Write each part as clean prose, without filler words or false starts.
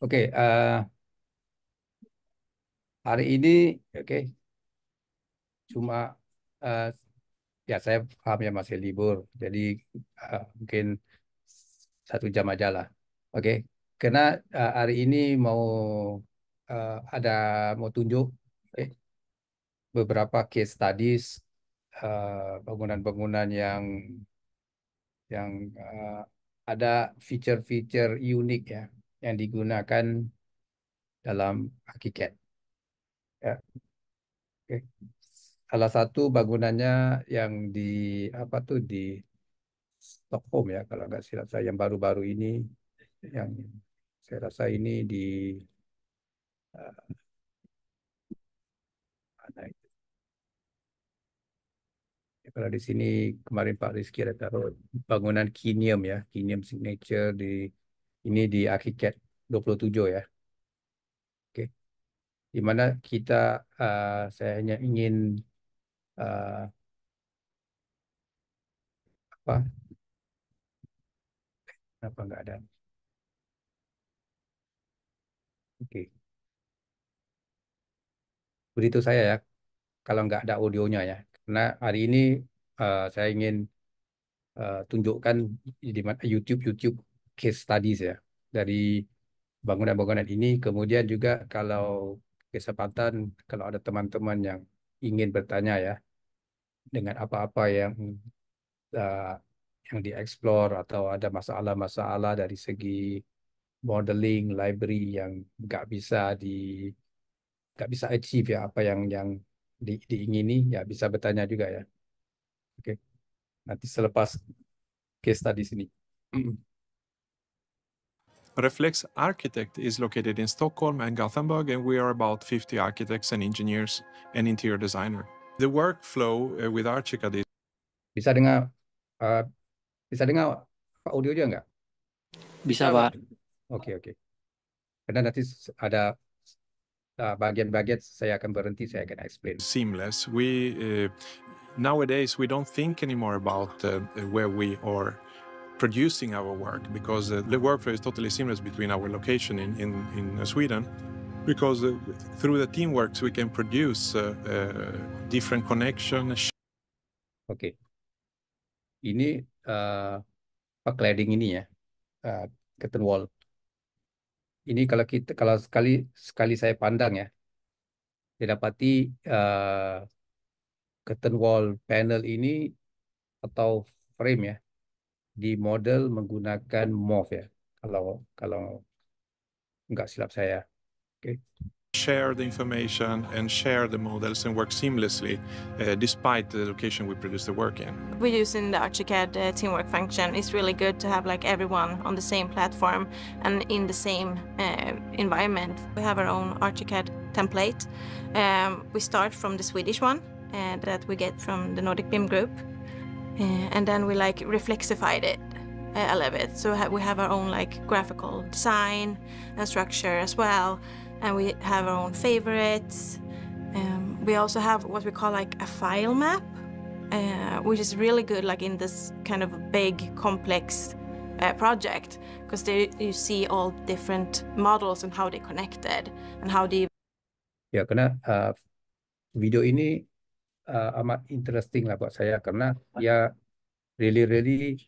Oke, hari ini, oke, cuma eh, ya saya paham ya masih libur, jadi mungkin 1 jam aja lah. Oke, karena hari ini mau ada mau tunjuk beberapa case studies bangunan-bangunan yang ada feature-feature unik ya yang digunakan dalam ArchiCAD. Ya, oke. Salah satu bangunannya yang di apa tuh di Stockholm ya kalau nggak silap saya yang baru-baru ini yang saya rasa ini di mana itu? Ya, kalau di sini kemarin Pak Rizky ada taruh bangunan Kinium ya, Kinium Signature ini di ArchiCAD 27 ya. Oke. Di mana kita saya hanya ingin uh, apa apa nggak ada. Oke. Beritahu saya ya kalau nggak ada audionya ya. Karena hari ini saya ingin tunjukkan di mana YouTube case studies ya dari bangunan-bangunan ini. Kemudian juga kalau kesempatan, kalau ada teman-teman yang ingin bertanya ya dengan apa-apa uh, yang dieksplor atau ada masalah-masalah dari segi modeling library yang nggak bisa di nggak bisa achieve ya apa yang diingini ya bisa bertanya juga ya. Oke, nanti selepas case study sini. Reflex Architect is located in Stockholm and Gothenburg, and we are about 50 architects and engineers and interior designer. The workflow with Archicad is Bisa dengar uh, bisa dengar Pak audio juga nggak? Bisa, Pak. Oke, oke. Karena nanti ada bagian-bagian saya akan berhenti, saya akan explain. seamless. Nowadays we don't think anymore about where we are producing our work, because the workflow is totally seamless between our location in Sweden, because through the teamworks we can produce different connections. Oke, ini cladding ini ya, curtain wall. Ini kalau sekali sekali saya pandang ya, saya dapati curtain wall panel ini atau frame ya, di model menggunakan MOV ya, kalau kalau nggak silap saya. Oke. Share the information and share the models and work seamlessly despite the location we produce the work in. We're using the Archicad teamwork function. It's really good to have like everyone on the same platform and in the same environment. We have our own Archicad template. We start from the Swedish one that we get from the Nordic BIM group, and then we like reflexified it a little bit. So we have our own like graphical design and structure as well. And we have our own favorites. We also have what we call like a file map, which is really good like in this kind of big complex project, because there you see all different models and how they connected and how they. Ya, karena video ini amat interesting lah buat saya karena ya really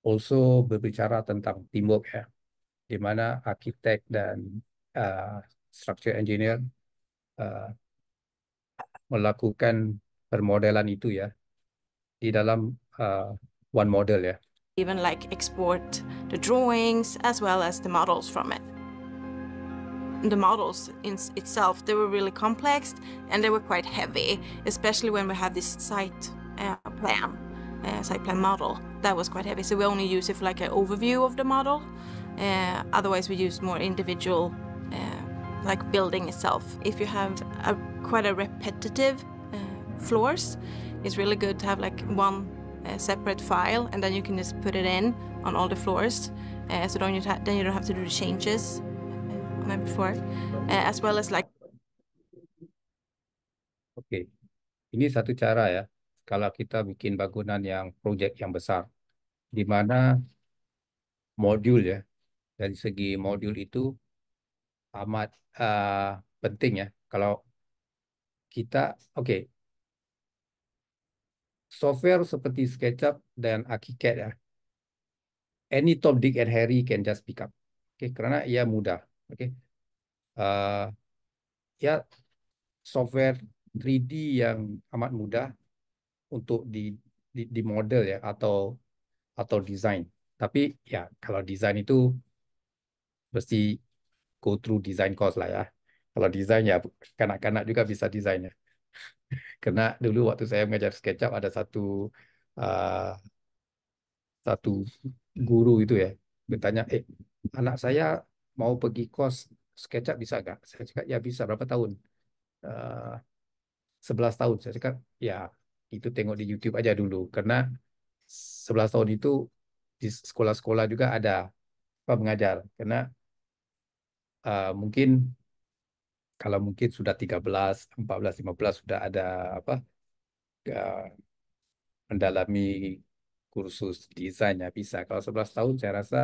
also berbicara tentang teamwork ya, di mana arsitek dan structure engineer melakukan permodelan itu ya di dalam one model ya. Even like export the drawings as well as the models from it. The models in itself, they were really complex and they were quite heavy, especially when we have this site plan model. That was quite heavy, so we only use it for like an overview of the model. Otherwise we use more individual like building itself. If you have quite a repetitive floors, it's really good to have like one separate file, and then you can just put it in on all the floors, so then you don't have to do the changes on before, as well as like. Oke, ini satu cara ya kalau kita bikin bangunan yang project yang besar, di mana modul ya dari segi modul itu amat penting ya. Kalau kita, oke, software seperti SketchUp dan ArchiCAD ya, any Tom, Dick, and Harry can just pick up. Oke, karena ia mudah. Oke, Eh, ya software 3D yang amat mudah untuk di model ya atau desain. Tapi ya kalau desain itu mesti go through design course lah ya. Kalau desain ya kanak-kanak juga bisa desain ya. Karena dulu waktu saya mengajar SketchUp ada uh, satu guru itu ya bertanya, anak saya mau pergi course SketchUp bisa nggak? Saya cakap ya bisa. Berapa tahun? Uh, 11 tahun. Saya cakap ya itu tengok di YouTube aja dulu. Karena 11 tahun itu di sekolah-sekolah juga ada apa mengajar. Karena mungkin kalau mungkin sudah 13, 14, 15 sudah ada apa uh, mendalami kursus desainnya bisa. Kalau 11 tahun saya rasa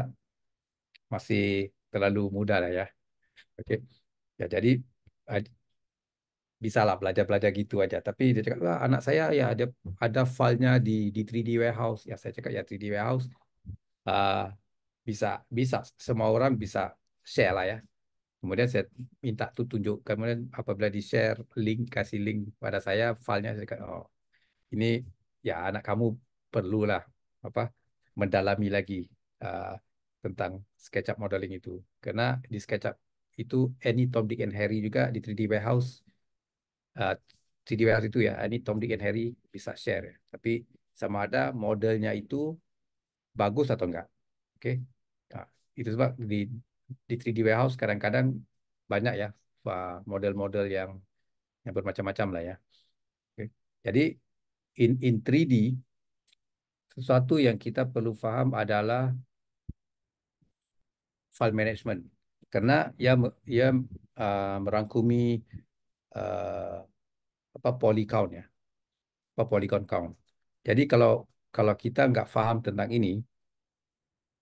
masih terlalu muda lah ya. Oke. Ya jadi uh, bisa lah belajar-belajar gitu aja. Tapi dia cakap, "Wah, anak saya ya ada filenya di 3D warehouse." Ya saya cakap ya 3D warehouse uh, bisa bisa semua orang bisa share lah ya. Kemudian saya minta tuh tunjuk, kemudian apabila di share link, kasih link pada saya filenya, saya kata, oh ini ya anak kamu perlulah apa mendalami lagi uh, tentang SketchUp modeling itu. Karena di SketchUp itu any Tom, Dick, and Harry juga di 3D warehouse, uh, 3D warehouse itu ya any Tom, Dick, and Harry bisa share ya. Tapi sama ada modelnya itu bagus atau enggak. Oke. Nah, itu sebab di 3D warehouse kadang-kadang banyak ya model-model yang bermacam-macam lah ya. Oke. Jadi in 3D sesuatu yang kita perlu faham adalah file management karena ia merangkumi uh, apa polycount ya, apa polygon count. Jadi kalau kita nggak paham tentang ini,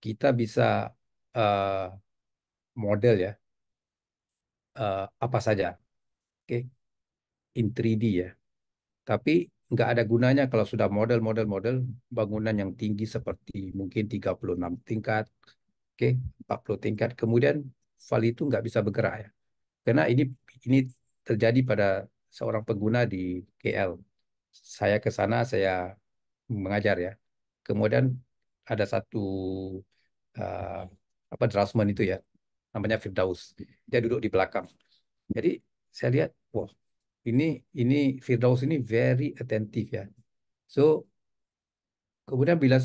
kita bisa uh, model ya apa saja, oke, in 3D ya. Tapi nggak ada gunanya kalau sudah model-model bangunan yang tinggi seperti mungkin 36 tingkat, oke, 40 tingkat. Kemudian file itu nggak bisa bergerak ya. Karena ini terjadi pada seorang pengguna di KL. Saya ke sana, saya mengajar ya. Kemudian ada satu uh, apa draftsman itu ya, namanya Firdaus. Dia duduk di belakang. Jadi saya lihat, wah, ini ini Firdaus ini very attentive ya. So kemudian bila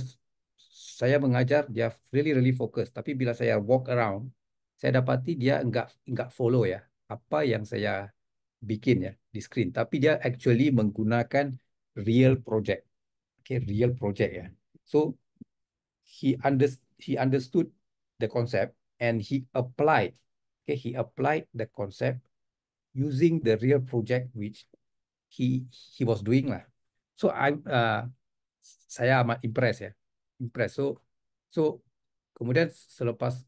saya mengajar, dia really really fokus. Tapi bila saya walk around, saya dapati dia enggak follow ya apa yang saya bikin ya di screen. Tapi dia actually menggunakan real project, okay, real project ya. So he understood the concept and he applied the concept using the real project which he was doing lah. So saya amat impress ya, impress. So kemudian selepas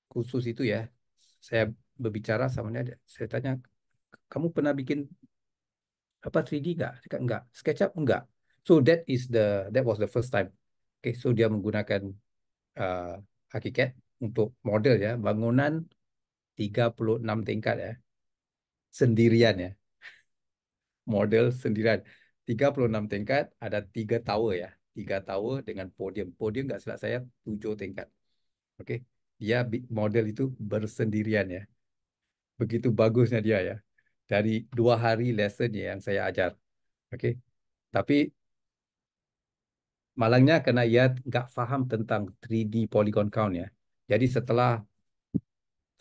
kursus itu ya, saya berbicara sama dia, saya tanya, kamu pernah bikin apa 3D nggak? Dia kata, enggak. SketchUp enggak. So that was the first time. Okay, so dia menggunakan uh, ArchiCAD untuk model ya, bangunan 36 tingkat ya, sendirian ya, model sendirian. 36 tingkat, ada 3 tower ya, 3 tower dengan podium. Podium nggak salah saya 7 tingkat. Oke, dia model itu bersendirian ya. Begitu bagusnya dia ya. Dari 2 hari lesson ya yang saya ajar. Oke, tapi malangnya karena ia nggak paham tentang 3D polygon count ya. Jadi setelah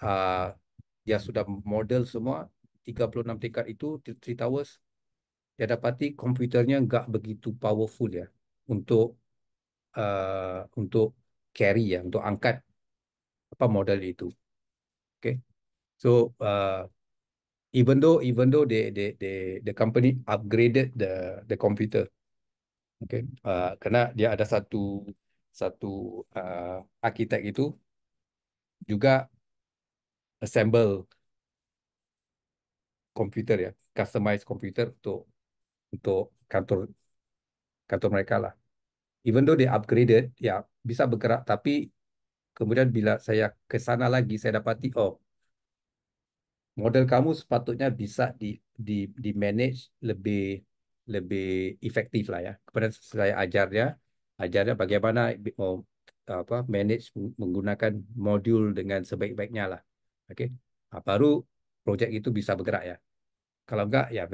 uh, dia sudah model semua 36 tingkat itu, Three Towers, dia dapati komputernya nggak begitu powerful ya untuk carry ya, untuk angkat apa model itu. Oke. So even though the company upgraded the computer, okay, karena dia ada satu arsitek itu juga assemble komputer ya, customize komputer untuk kantor mereka lah. Even though they upgraded, ya bisa bergerak, tapi kemudian bila saya ke sana lagi, saya dapati, oh, model kamu sepatutnya bisa di manage lebih lebih efektif lah ya. Kemudian saya ajarnya bagaimana mau manage menggunakan modul dengan sebaik-baiknya lah. Oke. Nah, baru proyek itu bisa bergerak ya. Kalau enggak ya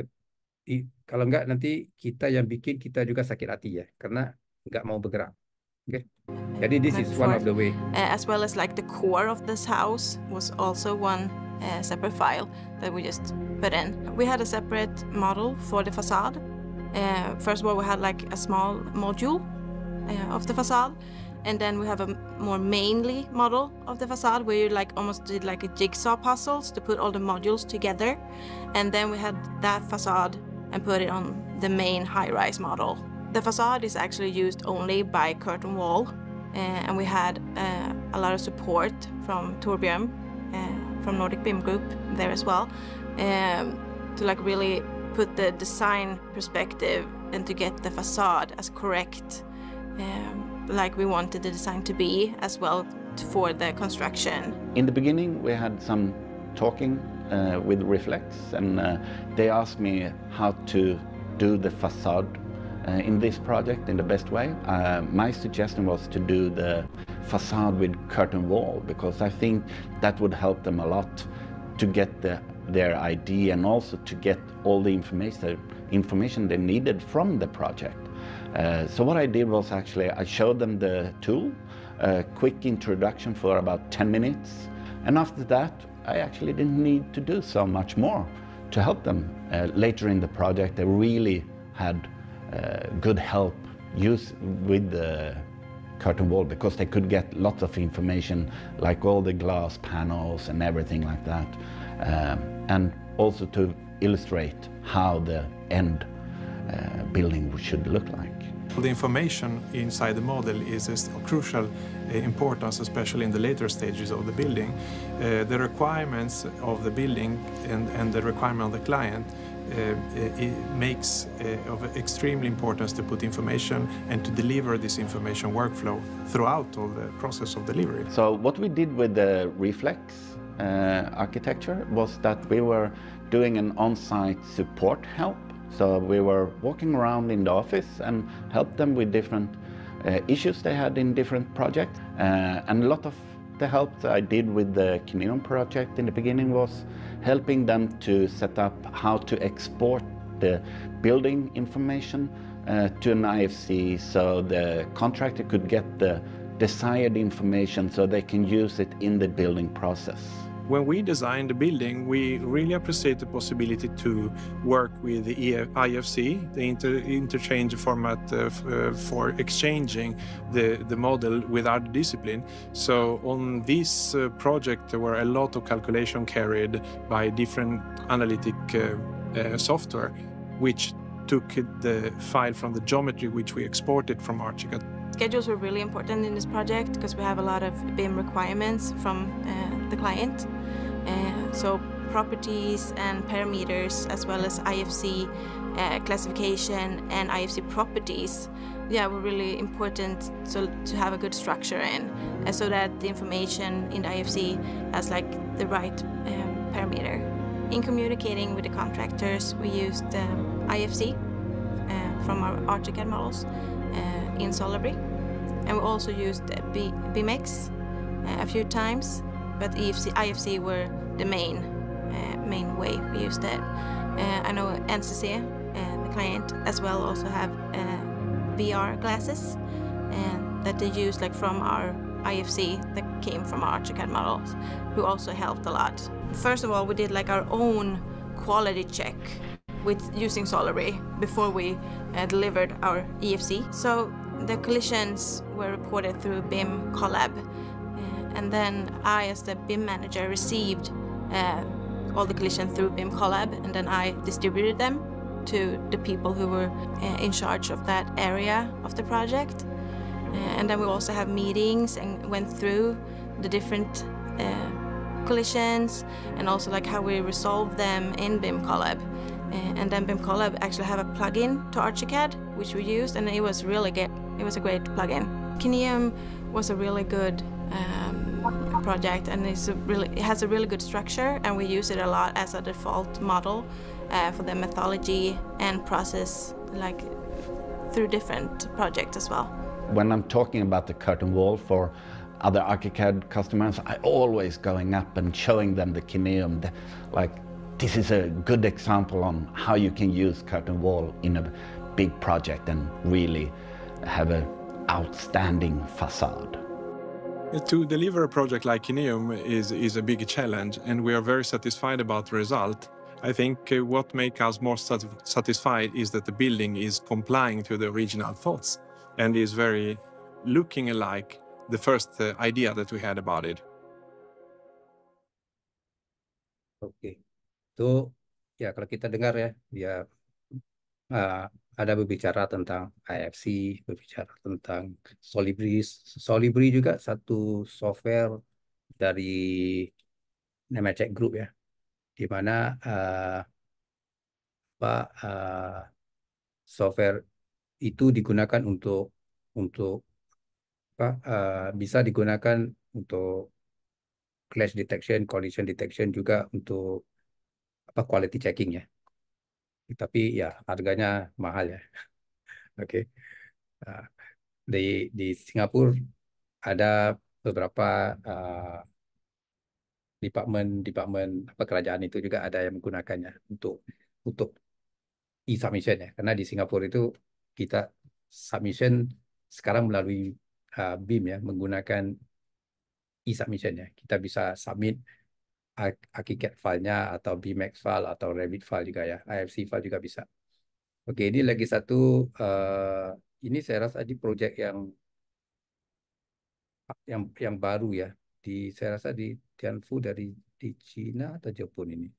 kalau enggak nanti kita yang bikin kita juga sakit hati ya karena enggak mau bergerak. Oke. Jadi this is one of the way. As well as like the core of this house was also one separate file that we just put in. We had a separate model for the facade. First of all, we had like a small module of the facade, and then we have a more mainly model of the facade where you like almost did like a jigsaw puzzles to put all the modules together, and then we had that facade and put it on the main high-rise model. The facade is actually used only by Curtain Wall, and we had a lot of support from Torbjörn from Nordic BIM Group there as well, to like really put the design perspective and to get the facade as correct like we wanted the design to be as well for the construction. In the beginning we had some talking with Reflex, and they asked me how to do the facade in this project in the best way. My suggestion was to do the facade with curtain wall, because I think that would help them a lot to get their idea and also to get all the information they needed from the project. So what I did was actually I showed them the tool, a quick introduction for about 10 minutes, and after that I actually didn't need to do so much more to help them. Later in the project they really had good help with the curtain wall, because they could get lots of information like all the glass panels and everything like that, and also to illustrate how the end building should look like. The information inside the model is of crucial importance, especially in the later stages of the building. The requirements of the building and the requirement of the client it makes of extremely importance to put information and to deliver this information workflow throughout all the process of delivery. So what we did with the Reflex architecture was that we were doing an on-site support help. So we were walking around in the office and helped them with different issues they had in different projects. And a lot of the help that I did with the Kineum project in the beginning was helping them to set up how to export the building information to an IFC, so the contractor could get the desired information so they can use it in the building process. When we designed the building, we really appreciate the possibility to work with the IFC, the interchange format for exchanging the model with other discipline. So on this project, there were a lot of calculation carried by different analytic software, which took the file from the geometry which we exported from Archicad. Schedules were really important in this project because we have a lot of BIM requirements from the client. So properties and parameters, as well as IFC classification and IFC properties, were really important to have a good structure in, so that the information in the IFC has like the right parameter. In communicating with the contractors, we used IFC from our Archicad models in Solibri, and we also used BIMX a few times, but IFC were the main way we used it. I know NCC, the client, as well also have VR glasses that they use like from our IFC that came from our Archicad models, who also helped a lot. First of all, we did like our own quality check with using Solibri before we delivered our EFC. So the collisions were reported through BIM Collab, and then I, as the BIM manager, received all the collisions through BIM Collab, and then I distributed them to the people who were in charge of that area of the project. And then we also have meetings and went through the different collisions, and also like how we resolve them in BIM Collab. And then BIM Collab actually have a plugin to Archicad, which we used, and it was really good. It was a great plugin. Kineum was a really good project, and it has a really good structure, and we use it a lot as a default model for the methodology and process, like through different projects as well. When I'm talking about the curtain wall for other Archicad customers, I always going up and showing them the Kineum. Like, this is a good example on how you can use curtain wall in a big project and really have an outstanding facade. To deliver a project like Kineum is a big challenge, and we are very satisfied about the result. I think what makes us more satisfied is that the building is complying to the original thoughts and is very looking alike the first idea that we had about it. Oke, itu ya kalau kita dengar ya, dia ada berbicara tentang IFC, berbicara tentang Solibri. Solibri juga satu software dari Nemetschek Group ya, di mana software itu digunakan untuk bisa digunakan untuk clash detection, collision detection, juga untuk quality checking ya. Tapi ya harganya mahal ya. Oke. Di Singapura ada beberapa departemen kerajaan itu juga ada yang menggunakannya untuk e-submission ya. Karena di Singapura itu kita submission sekarang melalui BIM ya, menggunakan e-submission ya. Kita bisa submit ArchiCAD file-nya atau BMax file atau Revit file juga ya, IFC file juga bisa. Oke, ini lagi satu, ini saya rasa di project yang baru ya, saya rasa di Tianfu di Cina atau Jepun ini.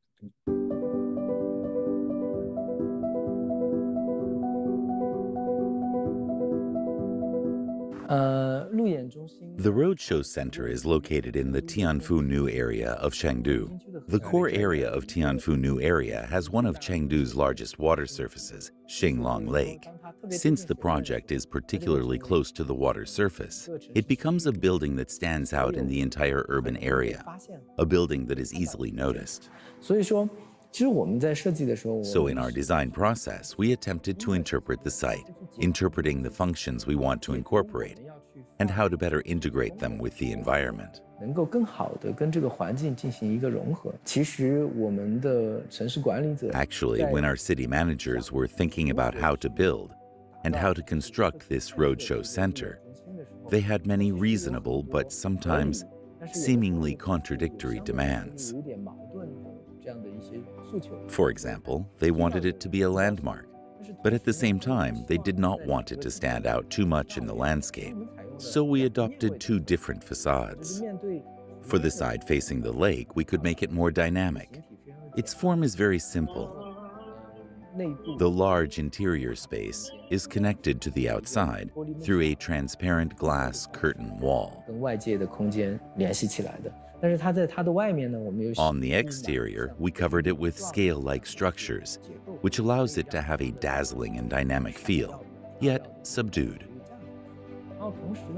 The Roadshow Center is located in the Tianfu New area of Chengdu. The core area of Tianfu New area has one of Chengdu's largest water surfaces, Xinglong Lake. Since the project is particularly close to the water surface, it becomes a building that stands out in the entire urban area, a building that is easily noticed. So in our design process, we attempted to interpret the site, interpreting the functions we want to incorporate, and how to better integrate them with the environment. Actually, when our city managers were thinking about how to build and how to construct this roadshow center, they had many reasonable but sometimes seemingly contradictory demands. For example, they wanted it to be a landmark, but at the same time, they did not want it to stand out too much in the landscape. So we adopted two different facades. For the side facing the lake, we could make it more dynamic. Its form is very simple. The large interior space is connected to the outside through a transparent glass curtain wall. On the exterior, we covered it with scale-like structures, which allows it to have a dazzling and dynamic feel, yet subdued.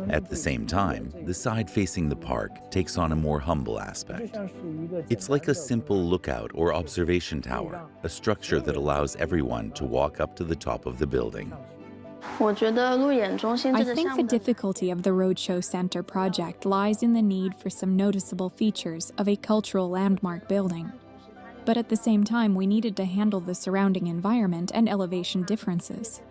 At the same time, the side facing the park takes on a more humble aspect. It's like a simple lookout or observation tower, a structure that allows everyone to walk up to the top of the building. I think the difficulty of the Roadshow Center project lies in the need for some noticeable features of a cultural landmark building. But at the same time, we needed to handle the surrounding environment and elevation differences,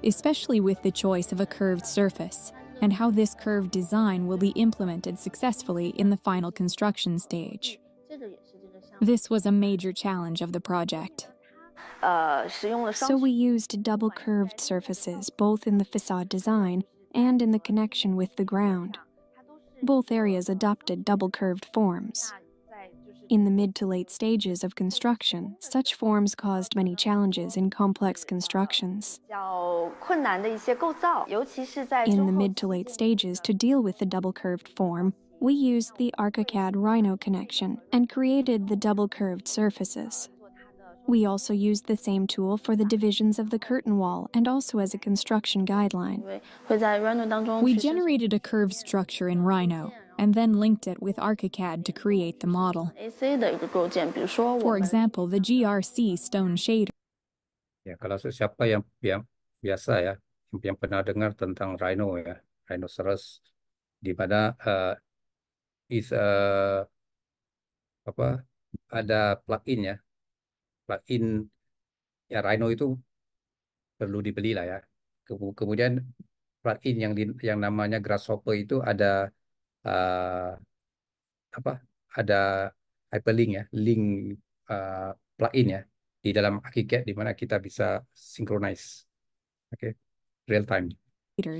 especially with the choice of a curved surface and how this curved design will be implemented successfully in the final construction stage. This was a major challenge of the project. So we used double curved surfaces both in the facade design and in the connection with the ground. Both areas adopted double curved forms. In the mid to late stages of construction, such forms caused many challenges in complex constructions. In the mid to late stages, to deal with the double curved form, We used the ArchiCAD Rhino connection and created the double curved surfaces. We also used the same tool for the divisions of the curtain wall and also as a construction guideline. We generated a curved structure in Rhino and then linked it with ArchiCAD to create the model. For example, the GRC stone shader. Ya, kalau siapa yang biasa ya, yang pernah dengar tentang Rhino ya, Rhinoceros, di mana ada plugin ya, plugin ya Rhino itu perlu dibeli lah ya. Kemudian plugin yang namanya Grasshopper itu ada uh, ada hyperlink ya, link plugin ya di dalam ArchiCAD di mana kita bisa synchronize, real time.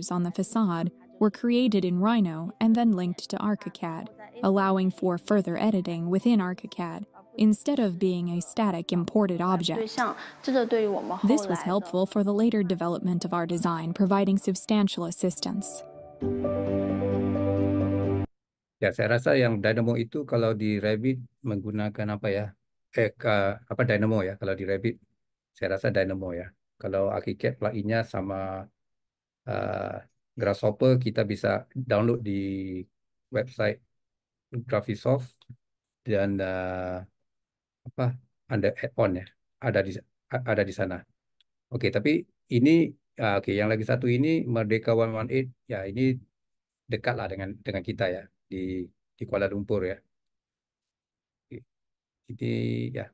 On the facade were created in Rhino and then linked to ArchiCAD, allowing for further editing within ArchiCAD instead of being a static imported object. This was helpful for the later development of our design, providing substantial assistance. Ya, saya rasa yang Dynamo itu kalau di Revit menggunakan Dynamo ya. Kalau di Revit, saya rasa Dynamo ya. Kalau ArchiCAD pluginnya sama Grasshopper, kita bisa download di website Graphisoft dan ada add-on ya, ada di sana. Oke, tapi ini yang lagi satu ini Merdeka 118 ya, ini dekat lah dengan kita ya di Kuala Lumpur ya. Jadi ya.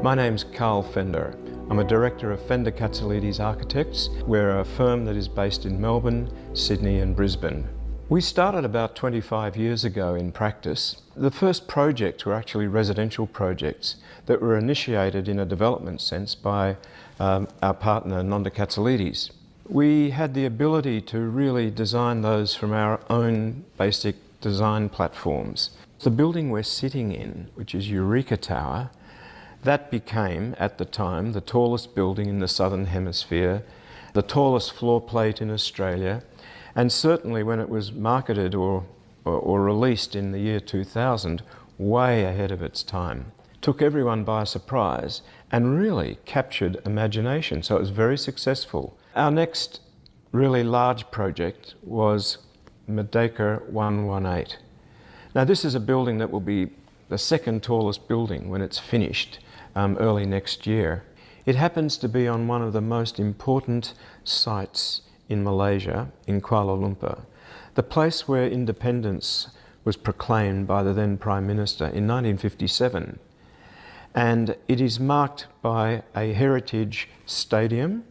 My name's Carl Fender. I'm a director of Fender Katsoulides Architects. We're a firm that is based in Melbourne, Sydney and Brisbane. We started about 25 years ago in practice. The first projects were actually residential projects that were initiated in a development sense by our partner Nonda Katsoulides. We had the ability to really design those from our own basic design platforms. The building we're sitting in, which is Eureka Tower, that became, at the time, the tallest building in the Southern Hemisphere, the tallest floor plate in Australia, and certainly when it was marketed or released in the year 2000, way ahead of its time. Took everyone by surprise and really captured imagination, so it was very successful. Our next really large project was Merdeka 118. Now this is a building that will be the second tallest building when it's finished early next year. It happens to be on one of the most important sites in Malaysia, in Kuala Lumpur, the place where independence was proclaimed by the then Prime Minister in 1957. And it is marked by a heritage stadium,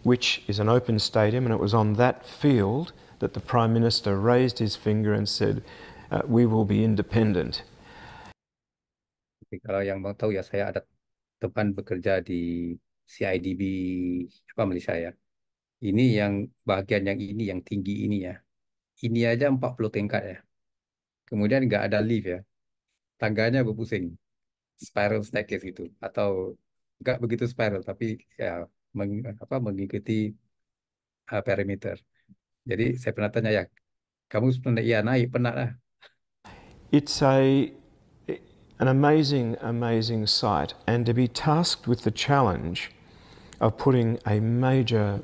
which is an open stadium, and it was on that field that the Prime Minister raised his finger and said, we will be independent. Kalau yang mau tahu ya, saya ada teman bekerja di CIDB Malaysia ya. Ini yang bagian yang tinggi ini ya. Ini aja 40 tingkat ya. Kemudian nggak ada lift ya. Tangganya berpusing. Spiral staircase gitu. Atau nggak begitu spiral, tapi ya mengikuti perimeter. Jadi saya pernah tanya ya, kamu pernah naik pernah lah. It's an amazing site, and to be tasked with the challenge of putting a major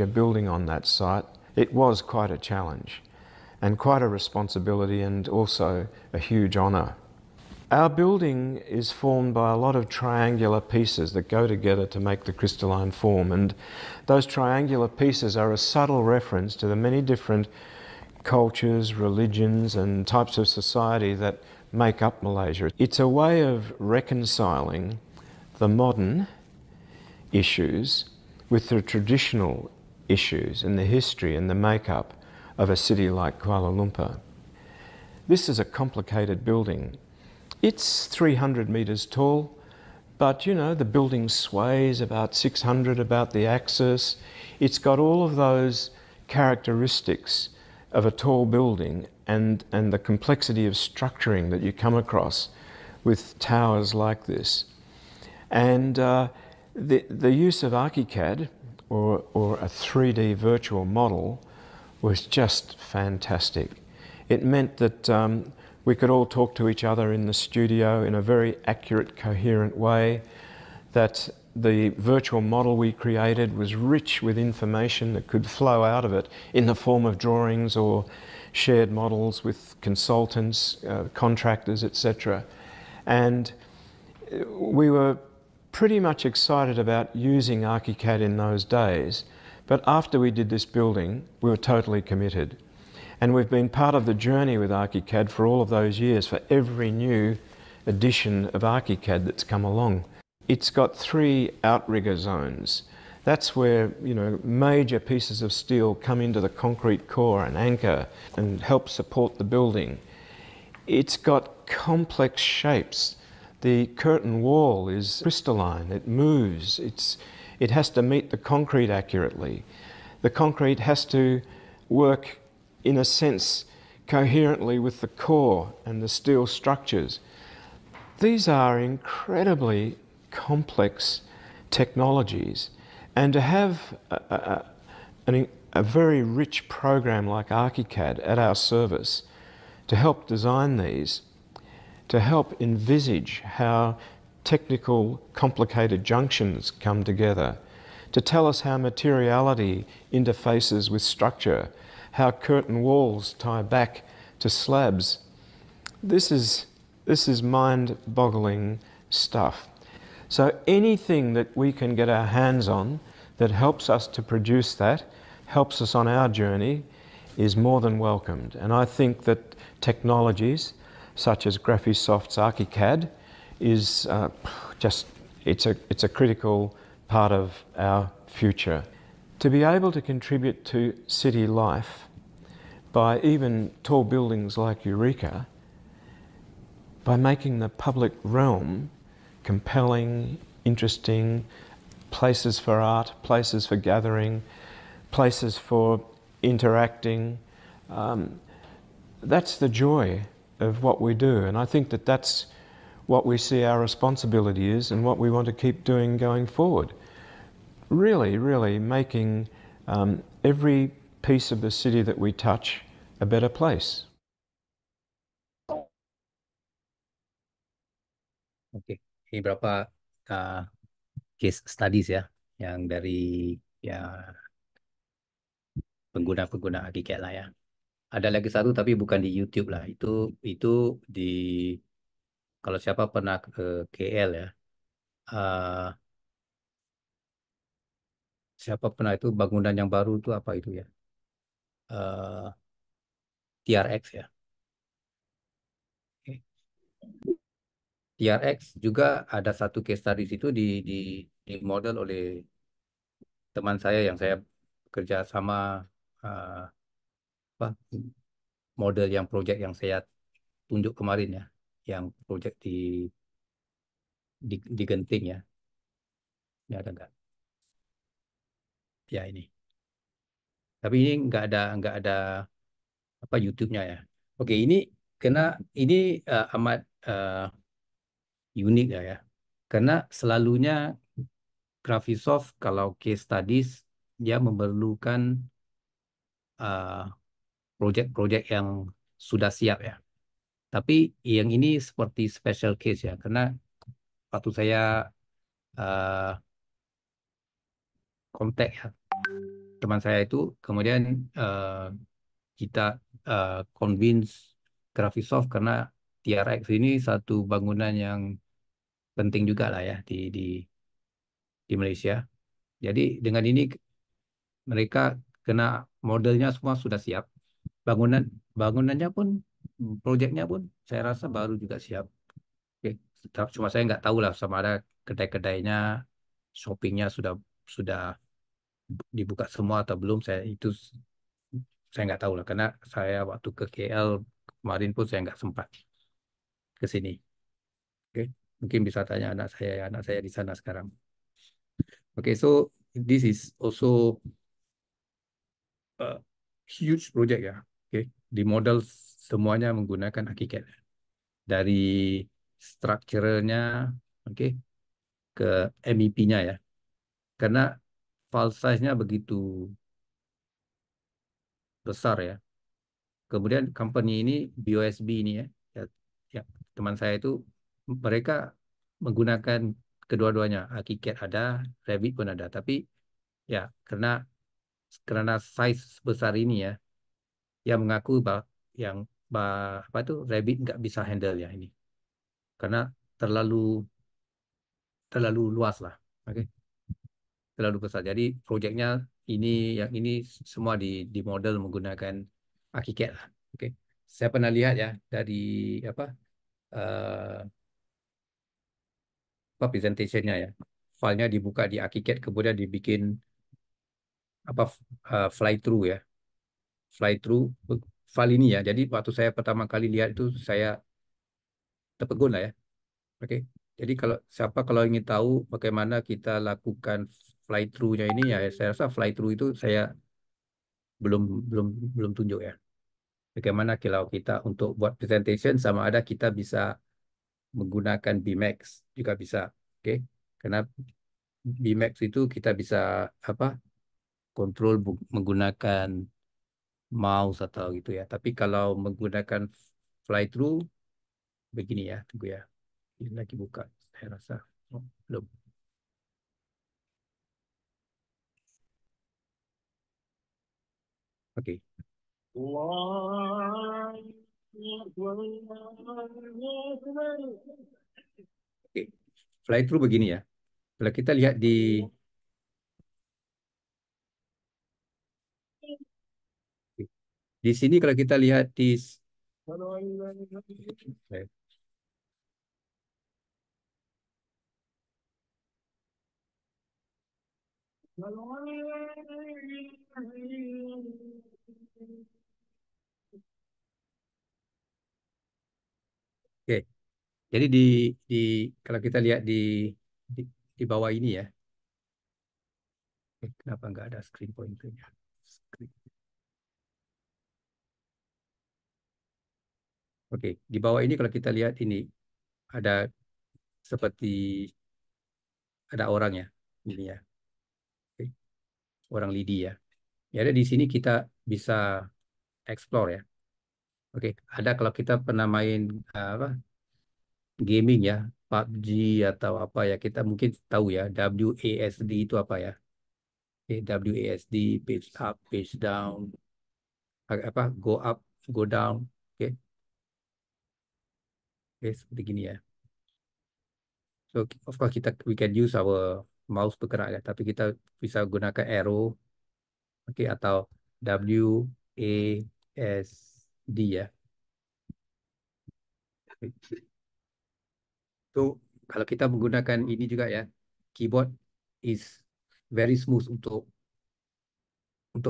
building on that site, it was quite a challenge and quite a responsibility and also a huge honour. Our building is formed by a lot of triangular pieces that go together to make the crystalline form, and those triangular pieces are a subtle reference to the many different cultures, religions and types of society that make up Malaysia. It's a way of reconciling the modern issues with the traditional issues and the history and the makeup of a city like Kuala Lumpur. This is a complicated building. It's 300 metres tall, but you know, the building sways about 600 about the axis. It's got all of those characteristics of a tall building and the complexity of structuring that you come across with towers like this. And the use of ArchiCAD or a 3D virtual model was just fantastic. It meant that we could all talk to each other in the studio in a very accurate, coherent way, that the virtual model we created was rich with information that could flow out of it in the form of drawings or shared models with consultants, contractors, etc. And we were pretty much excited about using Archicad in those days, but after we did this building, we were totally committed. And we've been part of the journey with Archicad for all of those years, for every new edition of Archicad that's come along. It's got 3 outrigger zones. That's where, you know, major pieces of steel come into the concrete core and anchor and help support the building. It's got complex shapes. The curtain wall is crystalline, it moves, it has to meet the concrete accurately. The concrete has to work, in a sense, coherently with the core and the steel structures. These are incredibly complex technologies, and to have a very rich program like Archicad at our service to help design these, to help envisage how technical, complicated junctions come together, to tell us how materiality interfaces with structure, how curtain walls tie back to slabs. This is mind-boggling stuff. So anything that we can get our hands on that helps us to produce that, helps us on our journey, is more than welcomed. And I think that technologies such as Graphisoft's Archicad is it's a critical part of our future. To be able to contribute to city life by even tall buildings like Eureka, by making the public realm compelling, interesting, places for art, places for gathering, places for interacting, that's the joy of what we do. And I think that that's what we see our responsibility is and what we want to keep doing going forward. Really, really making every piece of the city that we touch a better place. Oke, ini berapa case studies ya, yang dari ya pengguna-pengguna Archicad lah ya. Ada lagi satu tapi bukan di YouTube lah. Itu di, kalau siapa pernah ke KL ya, siapa pernah itu bangunan yang baru itu apa itu ya? TRX ya. Oke. TRX juga ada satu case study itu di model oleh teman saya yang saya kerja sama, apa, model yang project yang saya tunjuk kemarin ya, yang project di Genting ya. Ini ada nggak? Ya ini. Tapi ini nggak ada apa YouTube-nya ya. Oke, ini ini amat unik ya. Karena selalunya Graphisoft kalau case studies dia memerlukan project-project yang sudah siap ya. Tapi yang ini seperti special case ya, karena waktu saya kontak ya teman saya itu, kemudian kita convince Graphisoft karena TRX ini satu bangunan yang penting juga lah ya di Malaysia. Jadi dengan ini mereka kena modelnya semua sudah siap, bangunannya pun, proyeknya pun saya rasa baru juga siap. Oke, cuma saya nggak tahu lah sama ada kedai-kedainya, shoppingnya sudah dibuka semua atau belum. Saya nggak tahu lah, karena saya waktu ke KL kemarin pun saya nggak sempat ke sini. Oke, mungkin bisa tanya anak saya di sana sekarang. Oke, so this is also a huge project ya. Oke, di model semuanya menggunakan Archicad, dari structure-nya, oke, ke MEP-nya ya. Karena file size-nya begitu besar ya. Kemudian company ini BOSB ini ya, ya, teman saya itu mereka menggunakan kedua-duanya, ArchiCAD ada, Revit pun ada. Tapi ya karena size besar ini ya, yang mengaku yang apa tuh Revit nggak bisa handle ya ini, karena terlalu terlalu luas lah, oke, terlalu besar. Jadi proyeknya ini yang ini semua di model menggunakan ArchiCAD lah, oke. Saya pernah lihat ya dari apa eh, presentationnya ya, filenya dibuka di ArchiCAD kemudian dibikin apa fly through ya, fly through file ini ya. Jadi waktu saya pertama kali lihat itu saya terpegun lah ya. Oke. Jadi kalau ingin tahu bagaimana kita lakukan fly through-nya ini ya, saya rasa fly through itu saya belum belum belum tunjuk ya. Bagaimana kalau kita untuk buat presentation sama ada kita bisa menggunakan BMax juga bisa. Oke. Karena BMax itu kita bisa apa? Kontrol menggunakan mouse atau gitu ya. Tapi kalau menggunakan fly through begini ya, tunggu ya. Ini lagi buka, saya rasa. Oh, belum. Oke. Oke. Fly through begini ya. Kalau kita lihat di sini kalau kita lihat oke. Jadi di kalau kita lihat di, di bawah ini ya. Kenapa nggak ada screen pointernya? Oke, di bawah ini kalau kita lihat ini ada seperti ada orang ya, ini ya, oke, orang lidi ya. Ya ada di sini kita bisa explore ya. Oke, ada kalau kita pernah main apa gaming ya, PUBG atau apa ya, kita mungkin tahu ya WASD itu apa ya. Oke, WASD, page up, page down, apa go up, go down. Oke, oke seperti gini ya. So of course we can use our mouse bergerak ya, tapi kita bisa gunakan arrow, oke, atau WASD ya. So kalau kita menggunakan ini juga ya, keyboard is very smooth untuk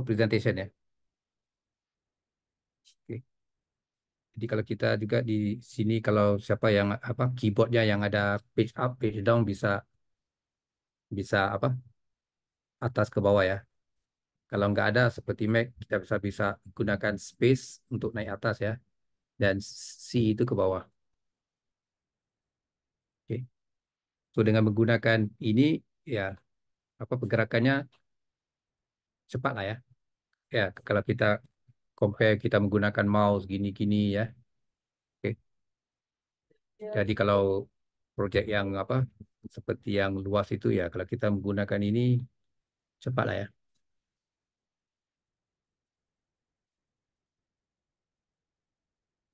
presentation ya. Oke. Jadi kalau kita juga di sini kalau siapa yang apa keyboardnya yang ada page up, page down bisa bisa apa atas ke bawah ya. Kalau nggak ada seperti Mac kita bisa gunakan space untuk naik atas ya dan C itu ke bawah. Oke. So dengan menggunakan ini ya apa pergerakannya cepat lah ya. Ya kalau kita compare kita menggunakan mouse gini-gini ya. Oke. Jadi kalau project yang apa seperti yang luas itu ya kalau kita menggunakan ini cepat lah ya.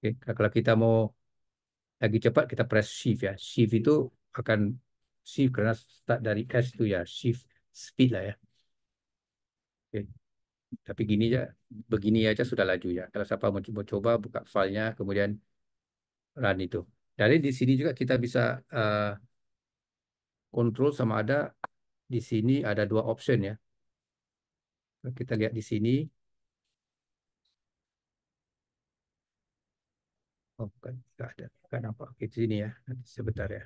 Oke. Kalau kita mau lagi cepat kita press shift ya. Shift itu akan shift karena start dari S itu ya shift speed lah ya. Oke. Tapi begini aja sudah laju ya. Kalau siapa mau coba buka filenya kemudian run itu. Dari di sini juga kita bisa kontrol sama ada di sini ada dua option ya. Kita lihat di sini. Oh, bukan, nggak ada. Bukan apa. Oke, di sini ya. Nanti sebentar ya.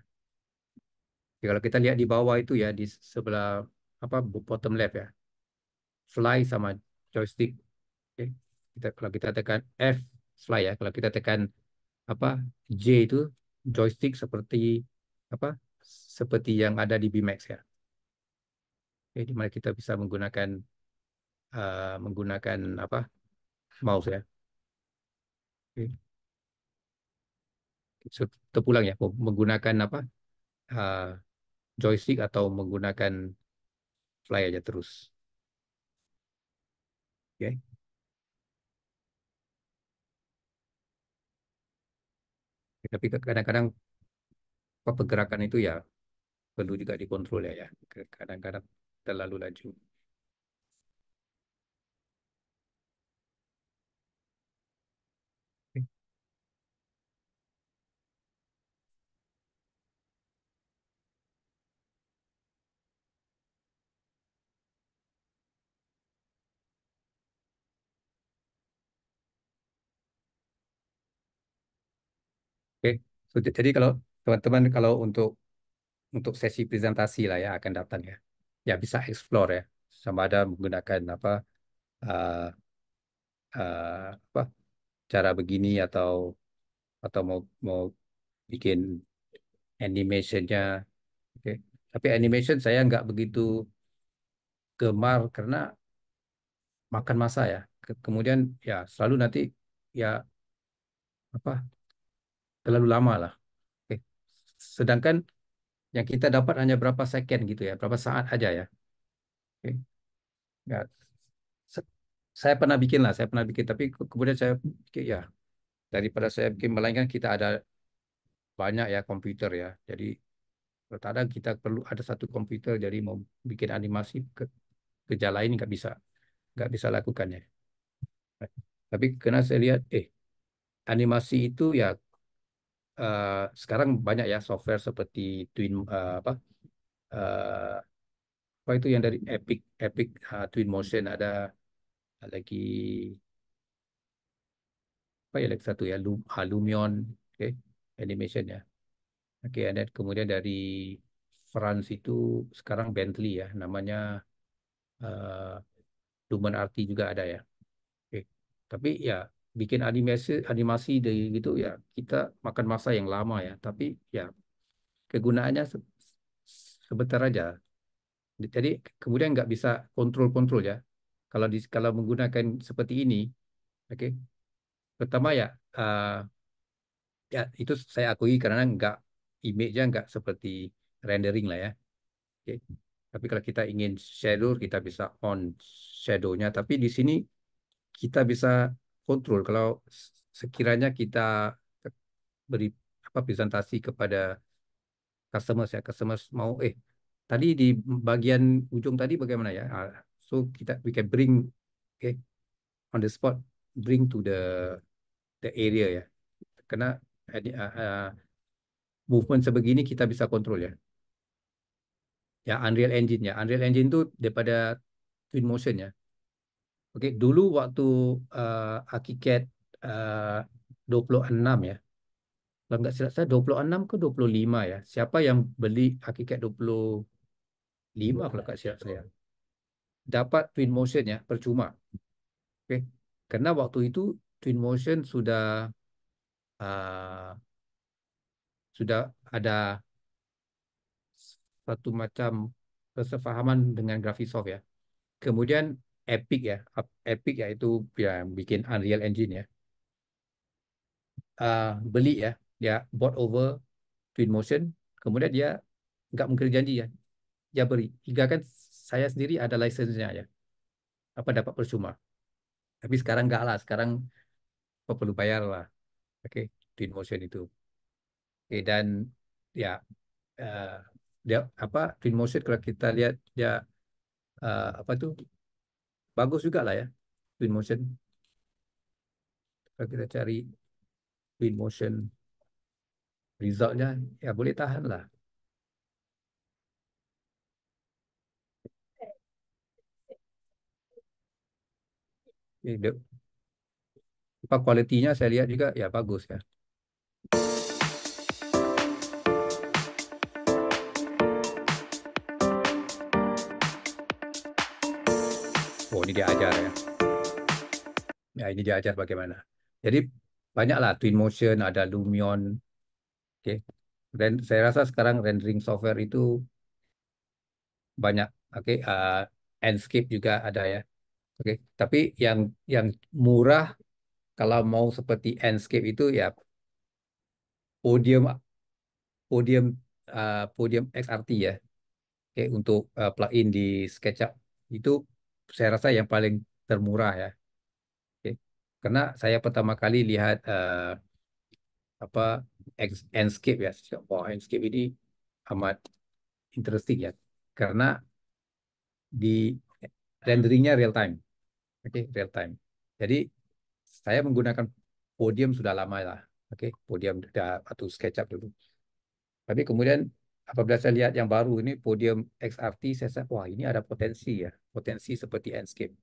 Oke, kalau kita lihat di bawah itu ya, di sebelah apa bottom left ya. Fly sama joystick. Oke. Kalau kita tekan F, fly ya. Kalau kita tekan apa J itu joystick seperti apa? Seperti yang ada di BMax ya. di mana kita bisa menggunakan apa mouse ya. Oke. So, terpulang ya, menggunakan apa uh, joystick atau menggunakan fly aja terus. Oke. Tapi kadang-kadang pergerakan itu ya perlu juga dikontrol ya, kadang-kadang terlalu laju. Oke. Oke. So, jadi kalau teman-teman kalau untuk sesi presentasi lah ya akan datang ya, ya bisa explore ya, sama ada menggunakan uh, apa cara begini atau mau mau bikin animationnya. Oke. Tapi animation saya nggak begitu gemar karena makan masa ya. Kemudian ya selalu nanti ya apa terlalu lama lah. Oke. Sedangkan yang kita dapat hanya berapa second gitu ya, berapa saat aja ya. Oke. Ya, se- saya pernah bikin, tapi kemudian saya pikir ya daripada saya bikin, melainkan kita ada banyak ya komputer ya. Jadi terkadang kita perlu ada satu komputer, jadi mau bikin animasi kerja lain nggak bisa lakukan ya. Tapi karena saya lihat, animasi itu ya sekarang banyak ya software seperti eh, apa itu yang dari Epic Epic Twin Motion, ada lagi apa ya lagi satu ya Lumion, oke, animation ya. Oke, dan kemudian dari France itu sekarang Bentley ya, namanya eh, Lumen Arti juga ada ya. Oke. Tapi ya bikin animasi animasi dari gitu ya kita makan masa yang lama ya. Tapi ya kegunaannya sebentar aja. Jadi kemudian nggak bisa kontrol-kontrol ya. Kalau menggunakan seperti ini, oke. Pertama ya, ya itu saya akui karena nggak image-nya nggak seperti rendering lah ya. Oke. Tapi kalau kita ingin shadow, kita bisa on shadow-nya. Tapi di sini kita bisa kontrol kalau sekiranya kita beri apa presentasi kepada customers mau tadi di bagian ujung tadi bagaimana ya. So we can bring, okay, on the spot, bring to the area ya, karena movement sebegini kita bisa kontrol ya. Ya, Unreal Engine itu daripada Twinmotion ya. Oke, dulu waktu ArchiCAD uh, 26 ya, kalau nggak silap saya 26 ke 25 ya. Siapa yang beli ArchiCAD 25 kalau nggak silap saya, dapat Twinmotion ya, percuma. Oke, karena waktu itu Twinmotion uh, sudah ada satu macam kesepahaman dengan Graphisoft ya. Kemudian Epic ya, Epic yaitu yang bikin Unreal Engine ya, beli ya, dia bought over Twinmotion, kemudian dia nggak mungkin janji ya, dia beri. Hingga kan saya sendiri ada license-nya ya, apa dapat percuma. Tapi sekarang nggak lah, sekarang perlu bayar lah. Oke, Twinmotion itu. Oke, dan ya eh, dia apa Twinmotion kalau kita lihat dia apa tuh bagus juga lah ya Twinmotion. Kalau kita cari Twinmotion resultnya ya boleh tahan lah. Apa kualitinya saya lihat juga ya bagus ya. Oh, ini dia ajar ya. Ya, ini dia ajar bagaimana. Jadi banyaklah Twinmotion, ada Lumion. Oke. Dan saya rasa sekarang rendering software itu banyak Oke, Enscape juga ada ya. Oke, tapi yang murah kalau mau seperti Enscape itu ya Podium Podium Podium XRT ya. Oke, untuk plugin di SketchUp itu saya rasa yang paling termurah ya. Oke. Karena saya pertama kali lihat apa Enscape ya. Wah, Enscape ini amat interesting ya. Karena di renderingnya real time. Oke, real time. Jadi saya menggunakan Podium sudah lama lah. Oke, Podium sudah atau SketchUp dulu. Tapi kemudian apabila saya lihat yang baru ini Podium XRT, saya rasa wah ini ada potensi ya, potensi seperti Enscape.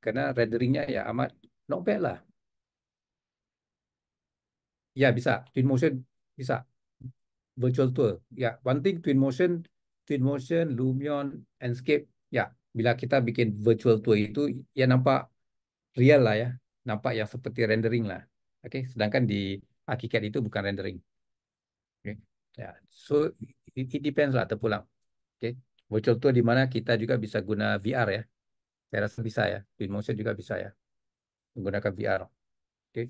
Karena renderingnya ya amat not bad lah. Ya bisa, Twinmotion bisa, Virtual Tour. Ya, one thing Twinmotion, Lumion, Enscape. Ya, bila kita bikin Virtual Tour itu ya nampak real lah ya, nampak yang seperti rendering lah. Oke, sedangkan di ArchiCAD itu bukan rendering. Oke, ya, so it depends lah terpulang. Oke, virtual tour di mana kita juga bisa guna VR ya. Saya rasa bisa ya. Twinmotion juga bisa ya menggunakan VR. Oke,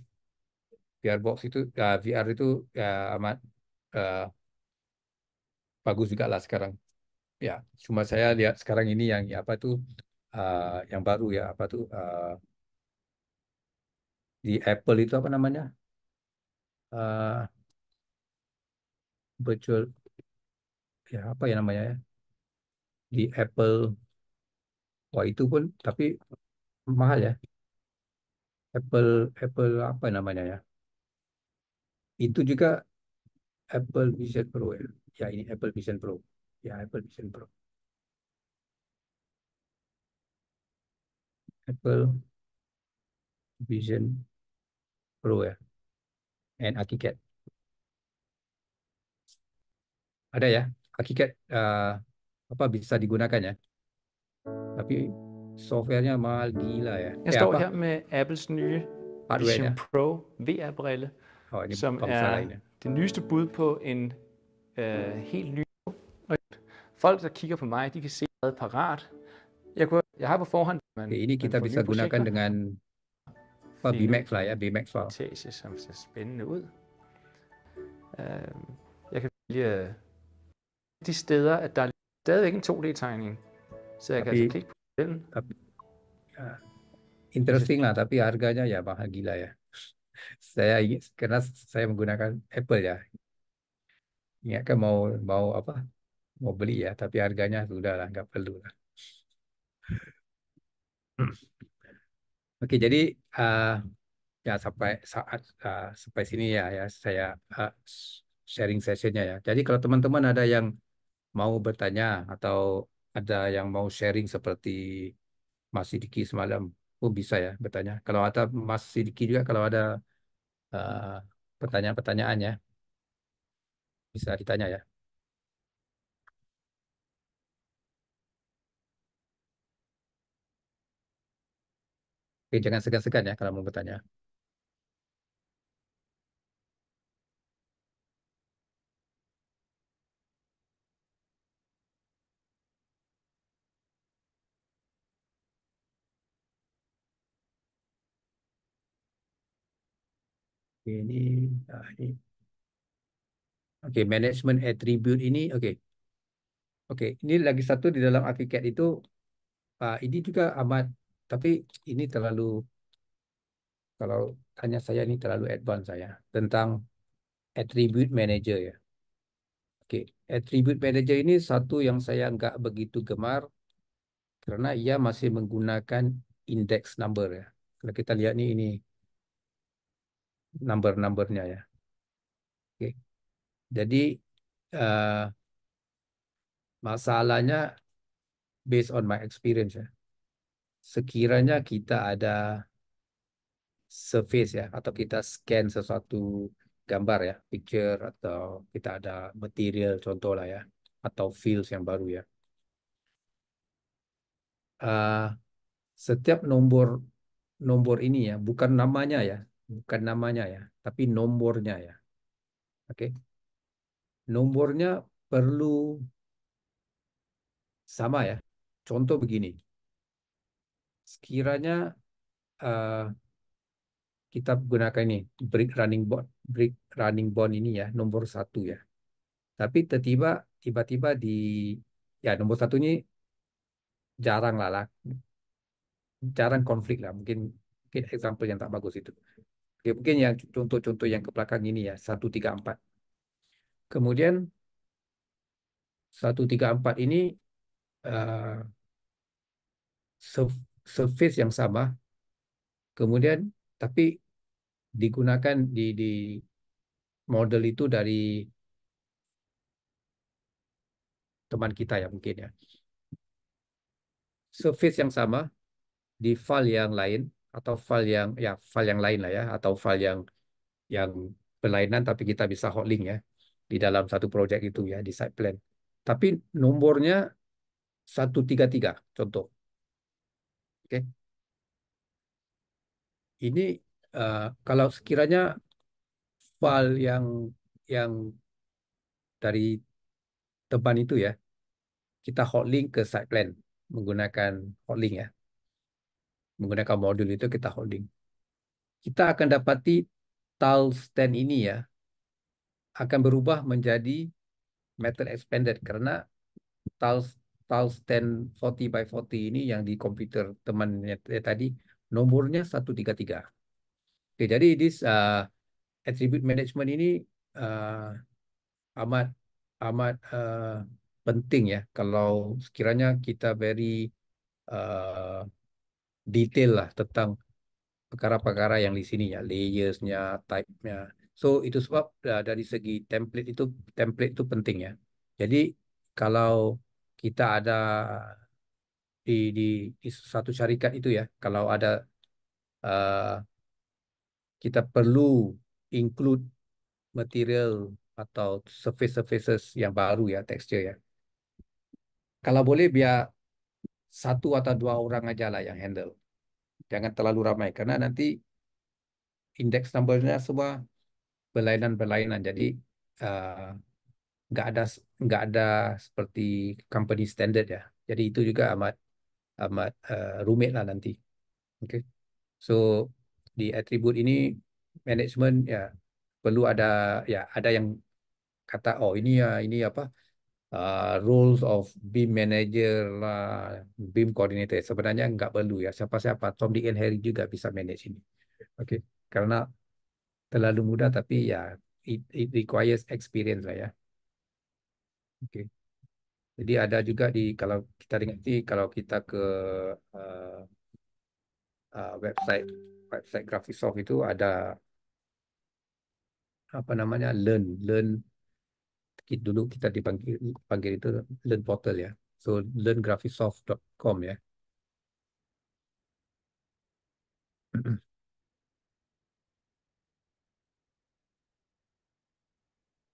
VR box itu VR itu ya amat eh, bagus juga lah sekarang. Ya, cuma saya lihat sekarang ini yang ya, apa tuh yang baru ya apa tuh di Apple itu apa namanya eh, virtual ya apa ya namanya ya di Apple. Wah itu pun tapi mahal ya. Apple apa namanya ya? Itu juga Apple Vision Pro ya. Ya ini Apple Vision Pro. Ya Apple Vision Pro. Apple Vision Pro ya. And ArchiCAD. Ada ya. ArchiCAD apa bisa digunakan ya. Tapi softwarenya mahal gila ya. Jeg står Apa her med Apples nye hardwarenya? Vision Pro VR-brille, Oh ini som kalau salah er ini. det nyeste bud på en helt ny. Og folk, der kigger på mig, de kan se, at jeg er parat. Jeg har på forhånd, Oke, ini kita får bisa nye gunakan projekter. dengan apa, Lige nu BMax lah ya, BMax file. montage, som ser spændende ud. Jeg kan vælge de steder, at der er stadigvæk en 2D-tegning, så jeg kan Tapi altså klikke på modellen. tapi interesting lah, tapi harganya ya mahal gila ya. Karena saya menggunakan Apple ya. Ingatkan mau mau apa? Mau beli ya, tapi harganya sudah lah, nggak perlu lah. Oke, jadi ya sampai sini ya saya sharing sessionnya ya. Jadi kalau teman-teman ada yang mau bertanya atau ada yang mau sharing seperti Mas Sidiki semalam, oh bisa ya bertanya. Kalau ada Mas Sidiki juga kalau ada uh, pertanyaan-pertanyaan ya bisa ditanya ya. Oke, jangan segan-segan ya kalau mau bertanya. Ini. Oke, manajemen attribute ini, oke. Ini lagi satu di dalam ArchiCAD itu, ini juga amat, tapi ini terlalu, kalau tanya saya ini terlalu advance saya tentang attribute manager ya. Oke, attribute manager ini satu yang saya nggak begitu gemar karena ia masih menggunakan index number ya. Kalau kita lihat nih ini number-numbernya ya. Oke, jadi eh, masalahnya based on my experience ya. Sekiranya kita ada surface ya, atau kita scan sesuatu gambar ya, picture atau kita ada material contoh lah ya, atau fields yang baru ya. Uh, Setiap nomor ini ya, bukan namanya ya, tapi nomornya ya. Oke, nomornya perlu Sama ya. Contoh begini, sekiranya eh, kita gunakan ini brick running bond ini ya nomor satu ya. Tapi tiba-tiba di ya nomor satu ini jarang lah, jarang konflik lah. Mungkin example yang tak bagus itu. Oke, mungkin yang contoh-contoh yang ke belakang ini ya 1, 3, 4. Kemudian 1, 3, 4 ini eh, surface yang sama. Kemudian tapi digunakan di model itu dari teman kita ya mungkin ya. Surface yang sama di file yang lain atau file yang lain lah ya atau file yang berlainan tapi kita bisa hotlink ya di dalam satu project itu ya di site plan. Tapi nomornya 1, 3, 3 contoh. Oke. Ini kalau sekiranya file yang dari teman itu ya kita hotlink ke site plan menggunakan hotlink ya. Menggunakan modul itu kita hotlink. Kita akan dapati tile stand ini ya akan berubah menjadi metal expanded karena tile tile stand 40 by 40 ini yang di komputer temannya tadi nomornya 1, 3, 3. Oke, jadi attribute management ini uh, amat amat penting ya kalau sekiranya kita very uh, detail lah tentang perkara-perkara yang di sini ya, layersnya, type-nya. So itu sebab dari segi template itu penting ya. Jadi kalau kita ada di satu syarikat itu ya, kalau ada uh, kita perlu include material atau surfaces yang baru ya, texture ya. Kalau boleh biar 1 atau 2 orang aja lah yang handle. Jangan terlalu ramai karena nanti index number-nya semua berlainan-berlainan. Jadi uh, nggak ada nggak ada seperti company standard ya. Jadi itu juga amat amat rumit lah nanti. Oke. So di atribut ini manajemen ya perlu ada yang kata oh ini apa rules of BIM manager lah, BIM coordinator. Sebenarnya nggak perlu ya. Siapa-siapa Tom Dick and Harry juga bisa manage ini. Oke. Karena terlalu mudah tapi ya it requires experience lah ya. Oke. Jadi ada juga kalau kita nanti kalau kita ke uh, website Graphisoft itu ada apa namanya learn dulu kita panggil itu learn portal ya. So learngraphisoft.com ya.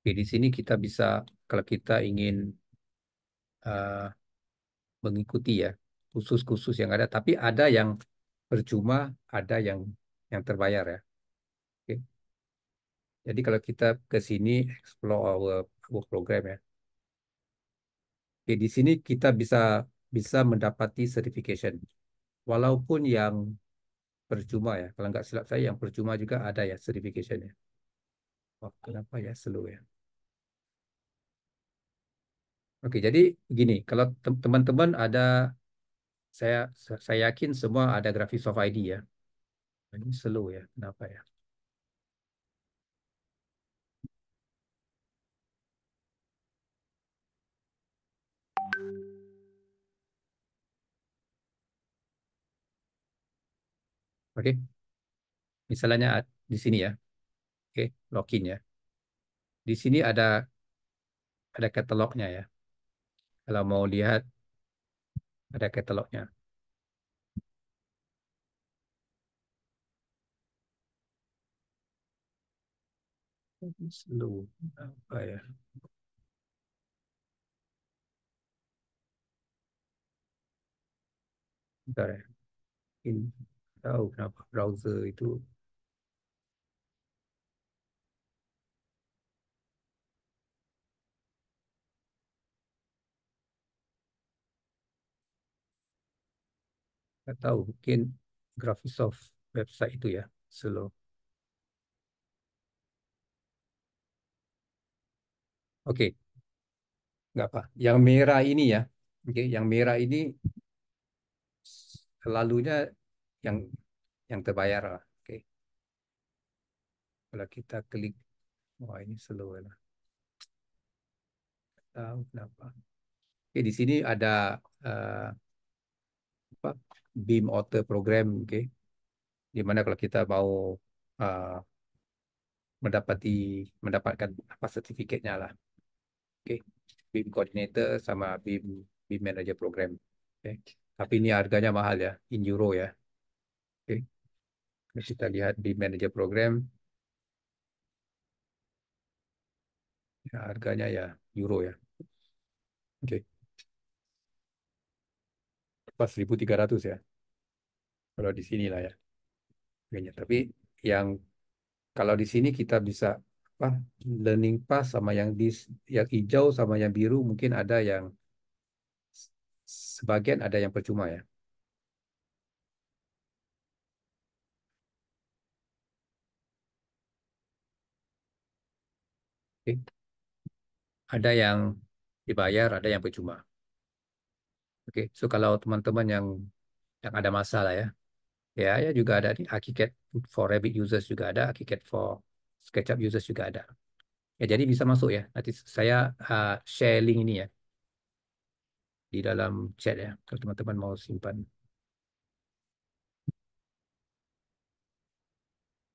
Oke, di sini kita bisa kalau kita ingin uh, mengikuti ya kursus-kursus yang ada, tapi ada yang percuma, ada yang terbayar ya. Oke. Jadi kalau kita ke sini explore our program ya. Oke, di sini kita bisa bisa mendapati certification. Walaupun yang percuma ya. Kalau nggak silap saya yang percuma juga ada ya certification-nya. Oh, kenapa ya slow ya? Oke, jadi begini, kalau teman-teman ada saya saya yakin semua ada Graphisoft ID ya. Ini slow ya. Kenapa ya? Oke, misalnya di sini ya. Oke, login ya. Di sini ada katalognya ya. Kalau mau lihat ada katalognya. Slow apa ya? Bentar ya. Ini tahu kenapa browser itu Nggak tahu, mungkin Graphisoft website itu ya, slow. Oke, nggak apa. Yang merah ini ya, oke, yang merah ini selalunya yang terbayar lah. Oke, kalau kita klik, wah ini slow lah. Tahu kenapa? Oke, di sini ada apa, Beam Author Program, oke, di mana kalau kita mau uh, mendapatkan apa sertifikatnya lah, oke, Beam Coordinator sama Beam Manager Program, oke. Tapi ini harganya mahal ya, in euro ya, oke. Kalau kita lihat Beam Manager Program, ya, harganya ya euro ya, oke, pas 1.300 ya, kalau di sini lah ya, kayaknya. Tapi yang kalau di sini kita bisa apa, learning pass sama yang hijau sama yang biru mungkin ada yang sebagian ada yang percuma ya. Oke. Ada yang dibayar, ada yang percuma. Oke, so kalau teman-teman yang ada masalah ya, ya juga ada nih ArchiCAD for Revit users juga ada, ArchiCAD for SketchUp users juga ada. Ya jadi bisa masuk ya. Nanti saya share link ini ya di dalam chat ya, kalau teman-teman mau simpan.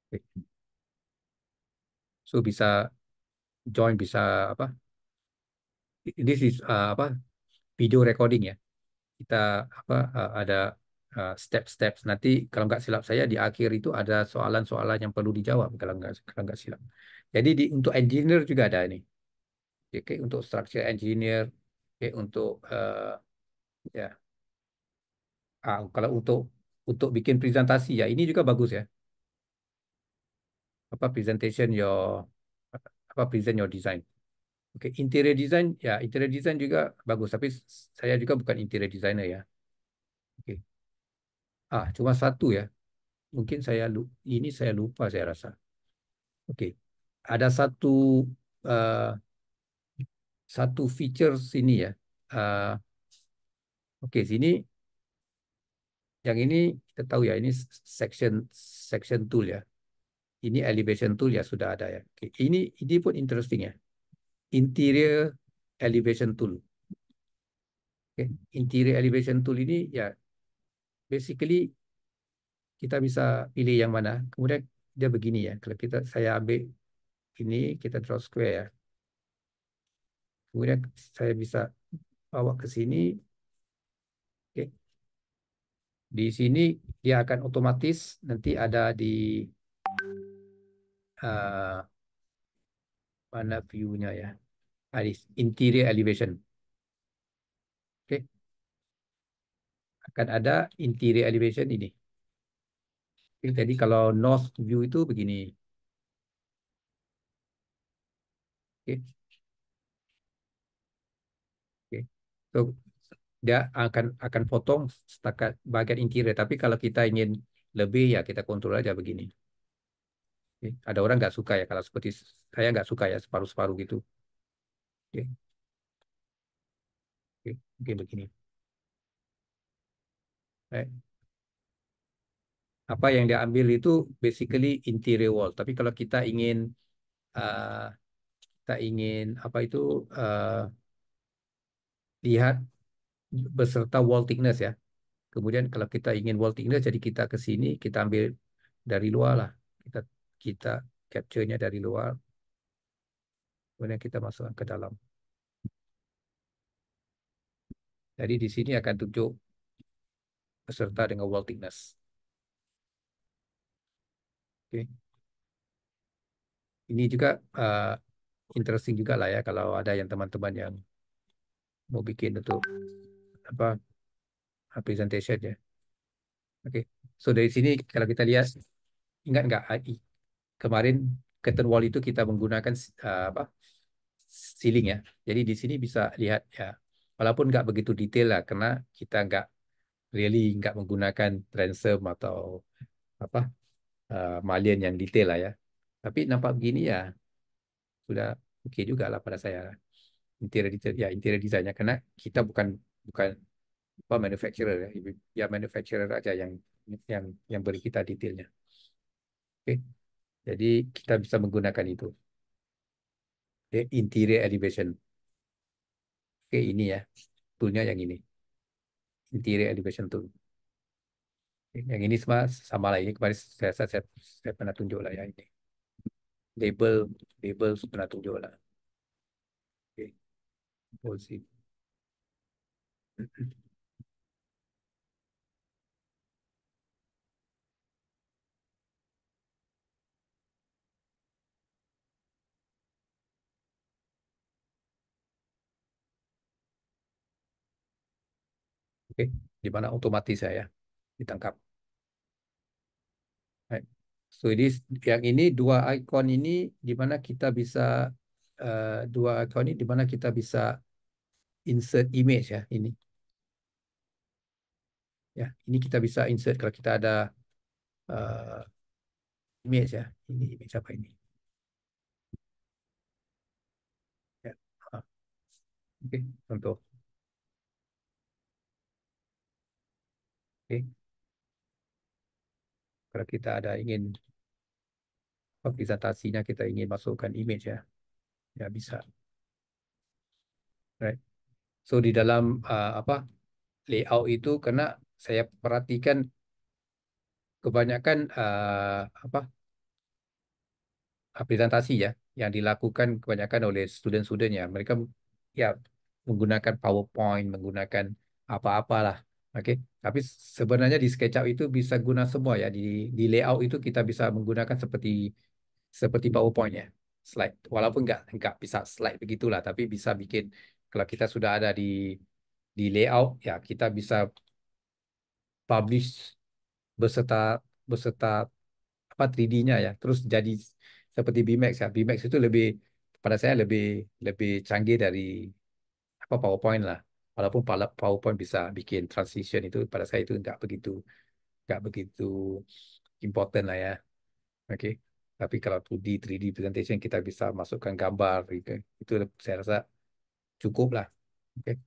Oke. So bisa join, bisa apa? This is apa? Video recording ya. Kita apa ada step-steps. Nanti kalau nggak silap saya di akhir itu ada soalan-soalan yang perlu dijawab kalau nggak silap. Jadi untuk engineer juga ada ini. Oke, untuk structure engineer, oke, untuk ya kalau untuk bikin presentasi ya ini juga bagus ya. Apa presentation your apa present your design. Oke, interior design juga bagus. Tapi saya juga bukan interior designer ya. Oke. Cuma satu ya. Mungkin ini saya lupa saya rasa. Oke. Ada uh, satu feature sini ya. Uh, oke, sini yang ini kita tahu ya, ini section section tool ya. Ini elevation tool ya sudah ada ya. Oke, ini pun interesting ya. Interior elevation tool. Oke, interior elevation tool ini ya basically kita bisa pilih yang mana. Kemudian dia begini ya. Kalau saya ambil ini, kita draw square ya. Kemudian saya bisa bawa ke sini. Oke. Di sini dia akan otomatis nanti ada di uh, mana view-nya ya. Di interior elevation. Oke. Akan ada interior elevation ini. Oke, jadi kalau north view itu begini. Oke. Oke. So, dia akan potong setakat bagian interior. Tapi kalau kita ingin lebih ya kita kontrol aja begini. Oke. Ada orang nggak suka ya kalau seperti saya nggak suka ya separuh-separuh gitu. Oke. Oke. Oke, begini. Baik. Apa yang dia ambil itu basically interior wall. Tapi kalau uh, kita ingin apa itu lihat beserta wall thickness ya. Kemudian kalau kita ingin wall thickness, jadi kita ke sini, kita ambil dari luar lah. Kita kita capture-nya dari luar, kemudian kita masukkan ke dalam. Jadi di sini akan tunjuk beserta dengan wall thickness. Oke. Ini juga interesting juga lah ya kalau ada yang teman-teman yang mau bikin untuk apa presentation ya. Oke. So dari sini kalau kita lihat, ingat nggak kemarin curtain wall itu kita menggunakan apa ceiling ya. Jadi di sini bisa lihat ya, walaupun nggak begitu detail lah karena kita really nggak menggunakan transom atau apa mullion yang detail lah ya. Tapi nampak begini ya sudah oke juga lah pada saya. Interior detail ya, interior desainnya, karena kita bukan bukan apa manufacturer ya, ya manufacturer aja yang yang beri kita detailnya. Oke, jadi kita bisa menggunakan itu. Oke, interior elevation. Oke, ini ya toolnya yang ini, interior elevation tool. Oke, yang ini sama lah, ini kemarin saya pernah tunjuk lah ya ini. Label label pernah tunjuk lah. Oke, polisi. Oke, di mana otomatis saya ditangkap. Right. So ini yang ini dua icon ini di mana kita bisa dua icon ini di mana kita bisa insert image ya ini. Ya, ini kita bisa insert kalau kita ada uh, image ya. Ini image apa ini? Ya. Ah, oke, contoh. Oke, kalau kita ada ingin presentasinya kita ingin masukkan image ya. Ya bisa. Right. So di dalam apa layout itu karena saya perhatikan kebanyakan apa presentasi ya yang dilakukan kebanyakan oleh student-student ya. Mereka ya menggunakan PowerPoint, menggunakan apa-apalah. Oke. Tapi sebenarnya di SketchUp itu bisa guna semua ya. Di layout itu kita bisa menggunakan seperti seperti PowerPoint ya. Slide. Walaupun nggak bisa slide begitulah, tapi bisa bikin kalau kita sudah ada di layout ya kita bisa publish beserta beserta apa 3D-nya ya. Terus jadi seperti BMax ya. BMax itu lebih pada saya lebih lebih canggih dari apa PowerPoint lah. Walaupun PowerPoint bisa bikin transition itu pada saya itu nggak begitu important lah ya. Oke. Tapi kalau 2D, 3D presentation kita bisa masukkan gambar gitu. Itu saya rasa cukup lah. Oke.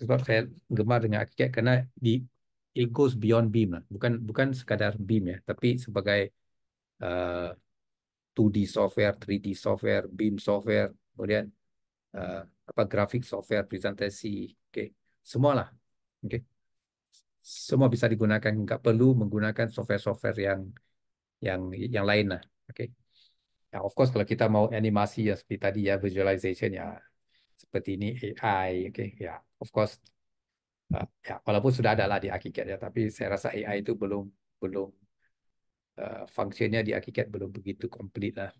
Sebab saya gemar dengan ArchiCAD karena di it goes beyond BIM lah. Bukan bukan sekadar BIM ya, tapi sebagai uh, 2D software, 3D software, BIM software, kemudian uh, apa grafik software, presentasi, oke, semua lah, oke, semua bisa digunakan, nggak perlu menggunakan software-software yang yang lain lah, oke. Ya, of course kalau kita mau animasi ya seperti tadi ya visualization ya seperti ini AI, oke, ya, of course, ya walaupun sudah ada lah di ArchiCAD ya, tapi saya rasa AI itu belum belum fungsinya di ArchiCAD belum begitu komplit lah.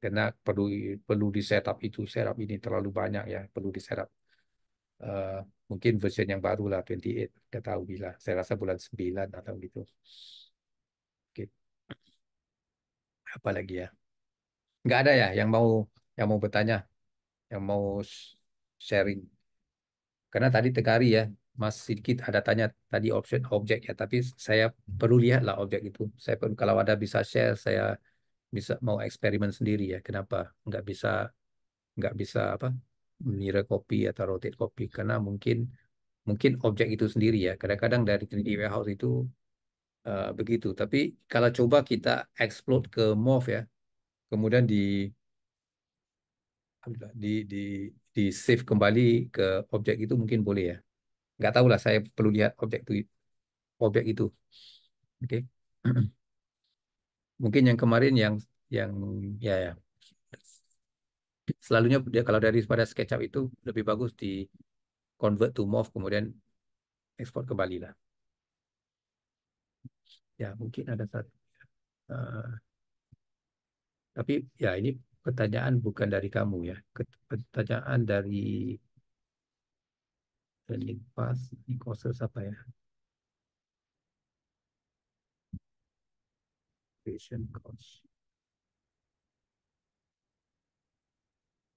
Karena perlu perlu di setup itu setup ini terlalu banyak ya perlu di setup uh, mungkin version yang baru lah 28 nggak tahu bila saya rasa bulan 9 atau gitu. Oke, apa lagi ya, nggak ada ya yang mau bertanya, yang mau sharing, karena tadi Tegari ya Mas sedikit ada tanya tadi option objek ya, tapi saya perlu lihat lah objek itu, saya perlu kalau ada bisa share, saya bisa mau eksperimen sendiri ya kenapa nggak bisa apa mirror copy atau rotate copy, karena mungkin mungkin objek itu sendiri ya. Kadang-kadang dari 3D warehouse itu begitu. Tapi kalau coba kita explode ke Morph ya, kemudian di di di save kembali ke objek itu mungkin boleh ya. Nggak tahu lah, saya perlu lihat objek itu. Oke. Mungkin yang kemarin yang ya ya selalunya dia kalau dari pada SketchUp itu lebih bagus di convert to Morph kemudian ekspor kembali lah. Ya mungkin ada satu. eh, Tapi ya ini pertanyaan bukan dari kamu ya. Pertanyaan dari landing pass, ini courses apa ya? Creation course.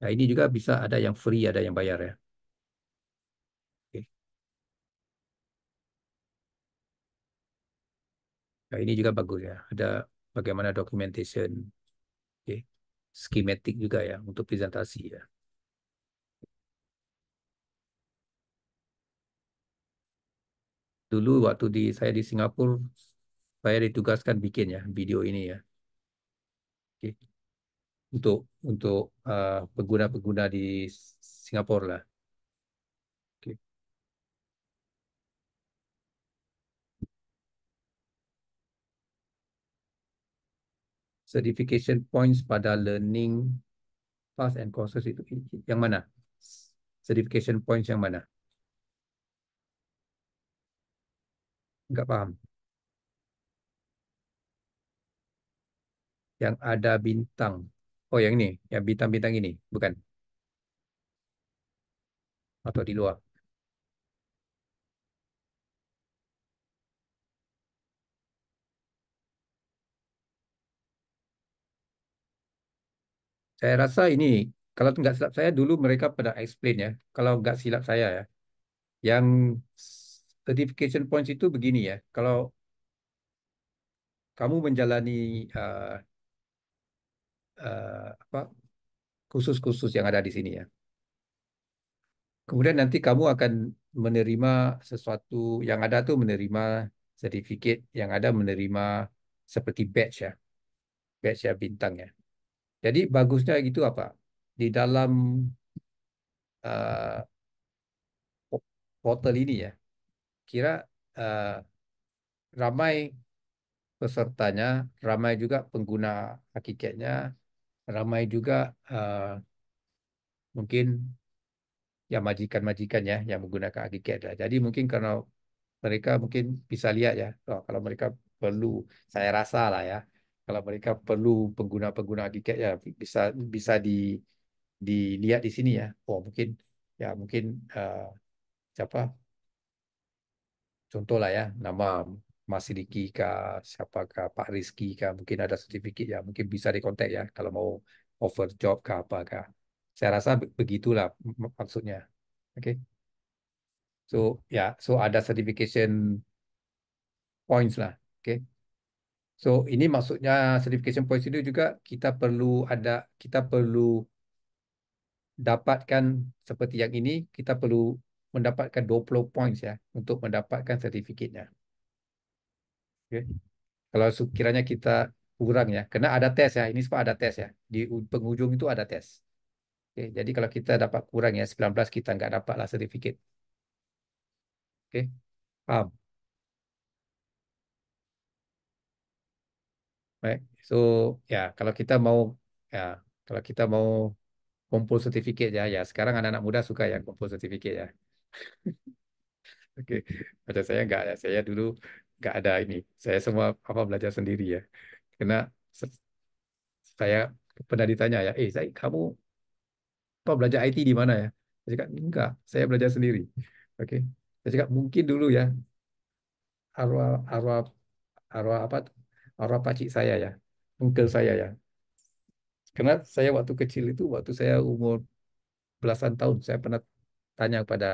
Nah ini juga bisa ada yang free, ada yang bayar ya. Oke. Nah, ini juga bagus ya. Ada bagaimana documentation, okay. Schematic juga ya untuk presentasi ya. Dulu waktu saya di Singapura, saya ditugaskan bikin ya video ini ya. Okay. Untuk pengguna-pengguna di Singapura lah. Okay. Certification points pada learning path and courses itu yang mana? Certification points yang mana? Nggak paham. Yang ada bintang. Oh, yang ini, yang bintang-bintang ini, bukan? Atau di luar? Saya rasa ini, kalau nggak silap saya dulu mereka pada explain ya. Kalau nggak silap saya ya, yang certification points itu begini ya. Kalau kamu menjalani apa kursus-kursus yang ada di sini ya. Kemudian nanti kamu akan menerima sesuatu yang ada tuh menerima sertifikat, yang ada menerima seperti badge ya, badge ya bintang ya. Jadi bagusnya gitu apa? Di dalam uh, portal ini ya, kira uh, ramai pesertanya, ramai juga pengguna hakikatnya, ramai juga mungkin ya majikan-majikan ya yang menggunakan hakikat lah. Jadi mungkin karena mereka mungkin bisa lihat ya, oh, kalau mereka perlu, saya rasa lah ya, kalau mereka perlu pengguna-pengguna hakikat ya bisa bisa dilihat di sini ya. Oh mungkin ya mungkin siapa contoh lah ya nama Mas Riki kah, siapakah Pak Rizky kah, mungkin ada sertifikat ya, mungkin bisa dikontak ya kalau mau offer job kah apa kah. Saya rasa begitulah maksudnya. Oke. So ya, so ada certification points lah. Oke. So ini maksudnya certification points itu juga kita perlu dapatkan seperti yang ini, kita perlu mendapatkan 20 points ya untuk mendapatkan sertifikatnya. Oke. Kalau sekiranya kita kurang ya, karena ada tes ya, ini semua ada tes ya. Di penghujung itu ada tes. Oke, jadi kalau kita dapat kurang ya 19 kita nggak dapatlah sertifikat. Oke, paham? Baik. So ya ya kalau kita mau kumpul sertifikat ya, ya sekarang anak-anak muda suka ya kumpul sertifikat ya. Oke, macam saya nggak ya, saya dulu nggak ada ini. Saya semua apa belajar sendiri ya. Karena se- saya pernah ditanya ya, saya kamu apa belajar IT di mana ya? Saya cakap enggak, saya belajar sendiri. Oke, saya cakap mungkin dulu ya arwah arwah arwah apa tuh? Arwah pakcik saya ya, uncle saya ya. Karena saya waktu kecil itu, waktu saya umur belasan tahun, saya pernah tanya kepada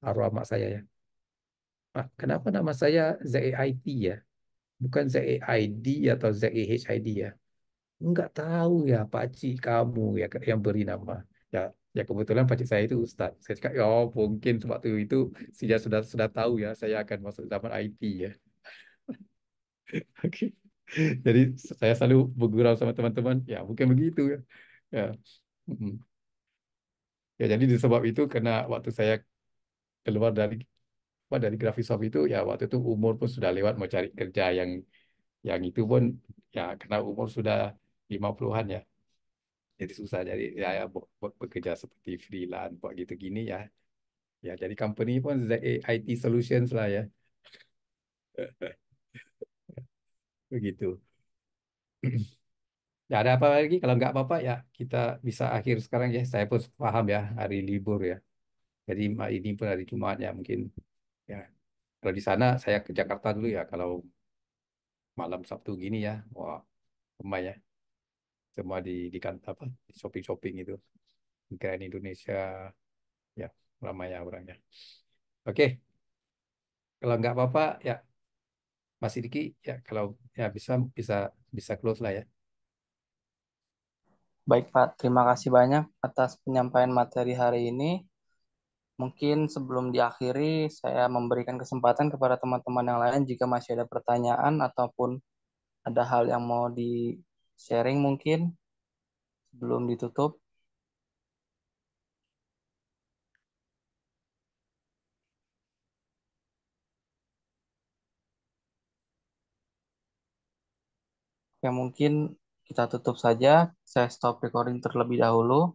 arwah mak saya ya, "Mak, kenapa nama saya ZAIT ya? Bukan ZAID atau ZAHID ya?" Enggak tahu ya, pakcik kamu ya yang beri nama. Ya, ya kebetulan pakcik saya itu ustaz. Saya cakap, ya oh, mungkin waktu itu dia sudah tahu ya, saya akan masuk zaman IT ya. Oke. Jadi saya selalu bergurau sama teman-teman, ya mungkin begitu ya. Ya. Mm-mm. Ya, jadi disebab itu karena waktu saya keluar dari Graphisoft itu ya waktu itu umur pun sudah lewat mau cari kerja yang itu pun ya karena umur sudah 50-an ya. Jadi susah jadi ya bekerja seperti freelance buat gitu gini ya. Ya jadi company pun ZA IT Solutions lah ya. Begitu. Ya ada apa lagi? Kalau nggak apa-apa ya kita bisa akhir sekarang ya. Saya pun paham ya hari libur ya. Jadi ini pun hari Jumat ya mungkin ya. Kalau di sana saya ke Jakarta dulu ya. Kalau malam Sabtu gini ya, wah ramai ya. Semua di kantor apa di shopping-shopping itu. Grand Indonesia ya ramai ya orangnya. Oke, kalau nggak apa-apa ya Mas Diki ya kalau ya bisa bisa bisa close lah ya. Baik Pak, terima kasih banyak atas penyampaian materi hari ini. Mungkin sebelum diakhiri, saya memberikan kesempatan kepada teman-teman yang lain jika masih ada pertanyaan ataupun ada hal yang mau di-sharing mungkin sebelum ditutup. Oke, mungkin kita tutup saja. Saya stop recording terlebih dahulu.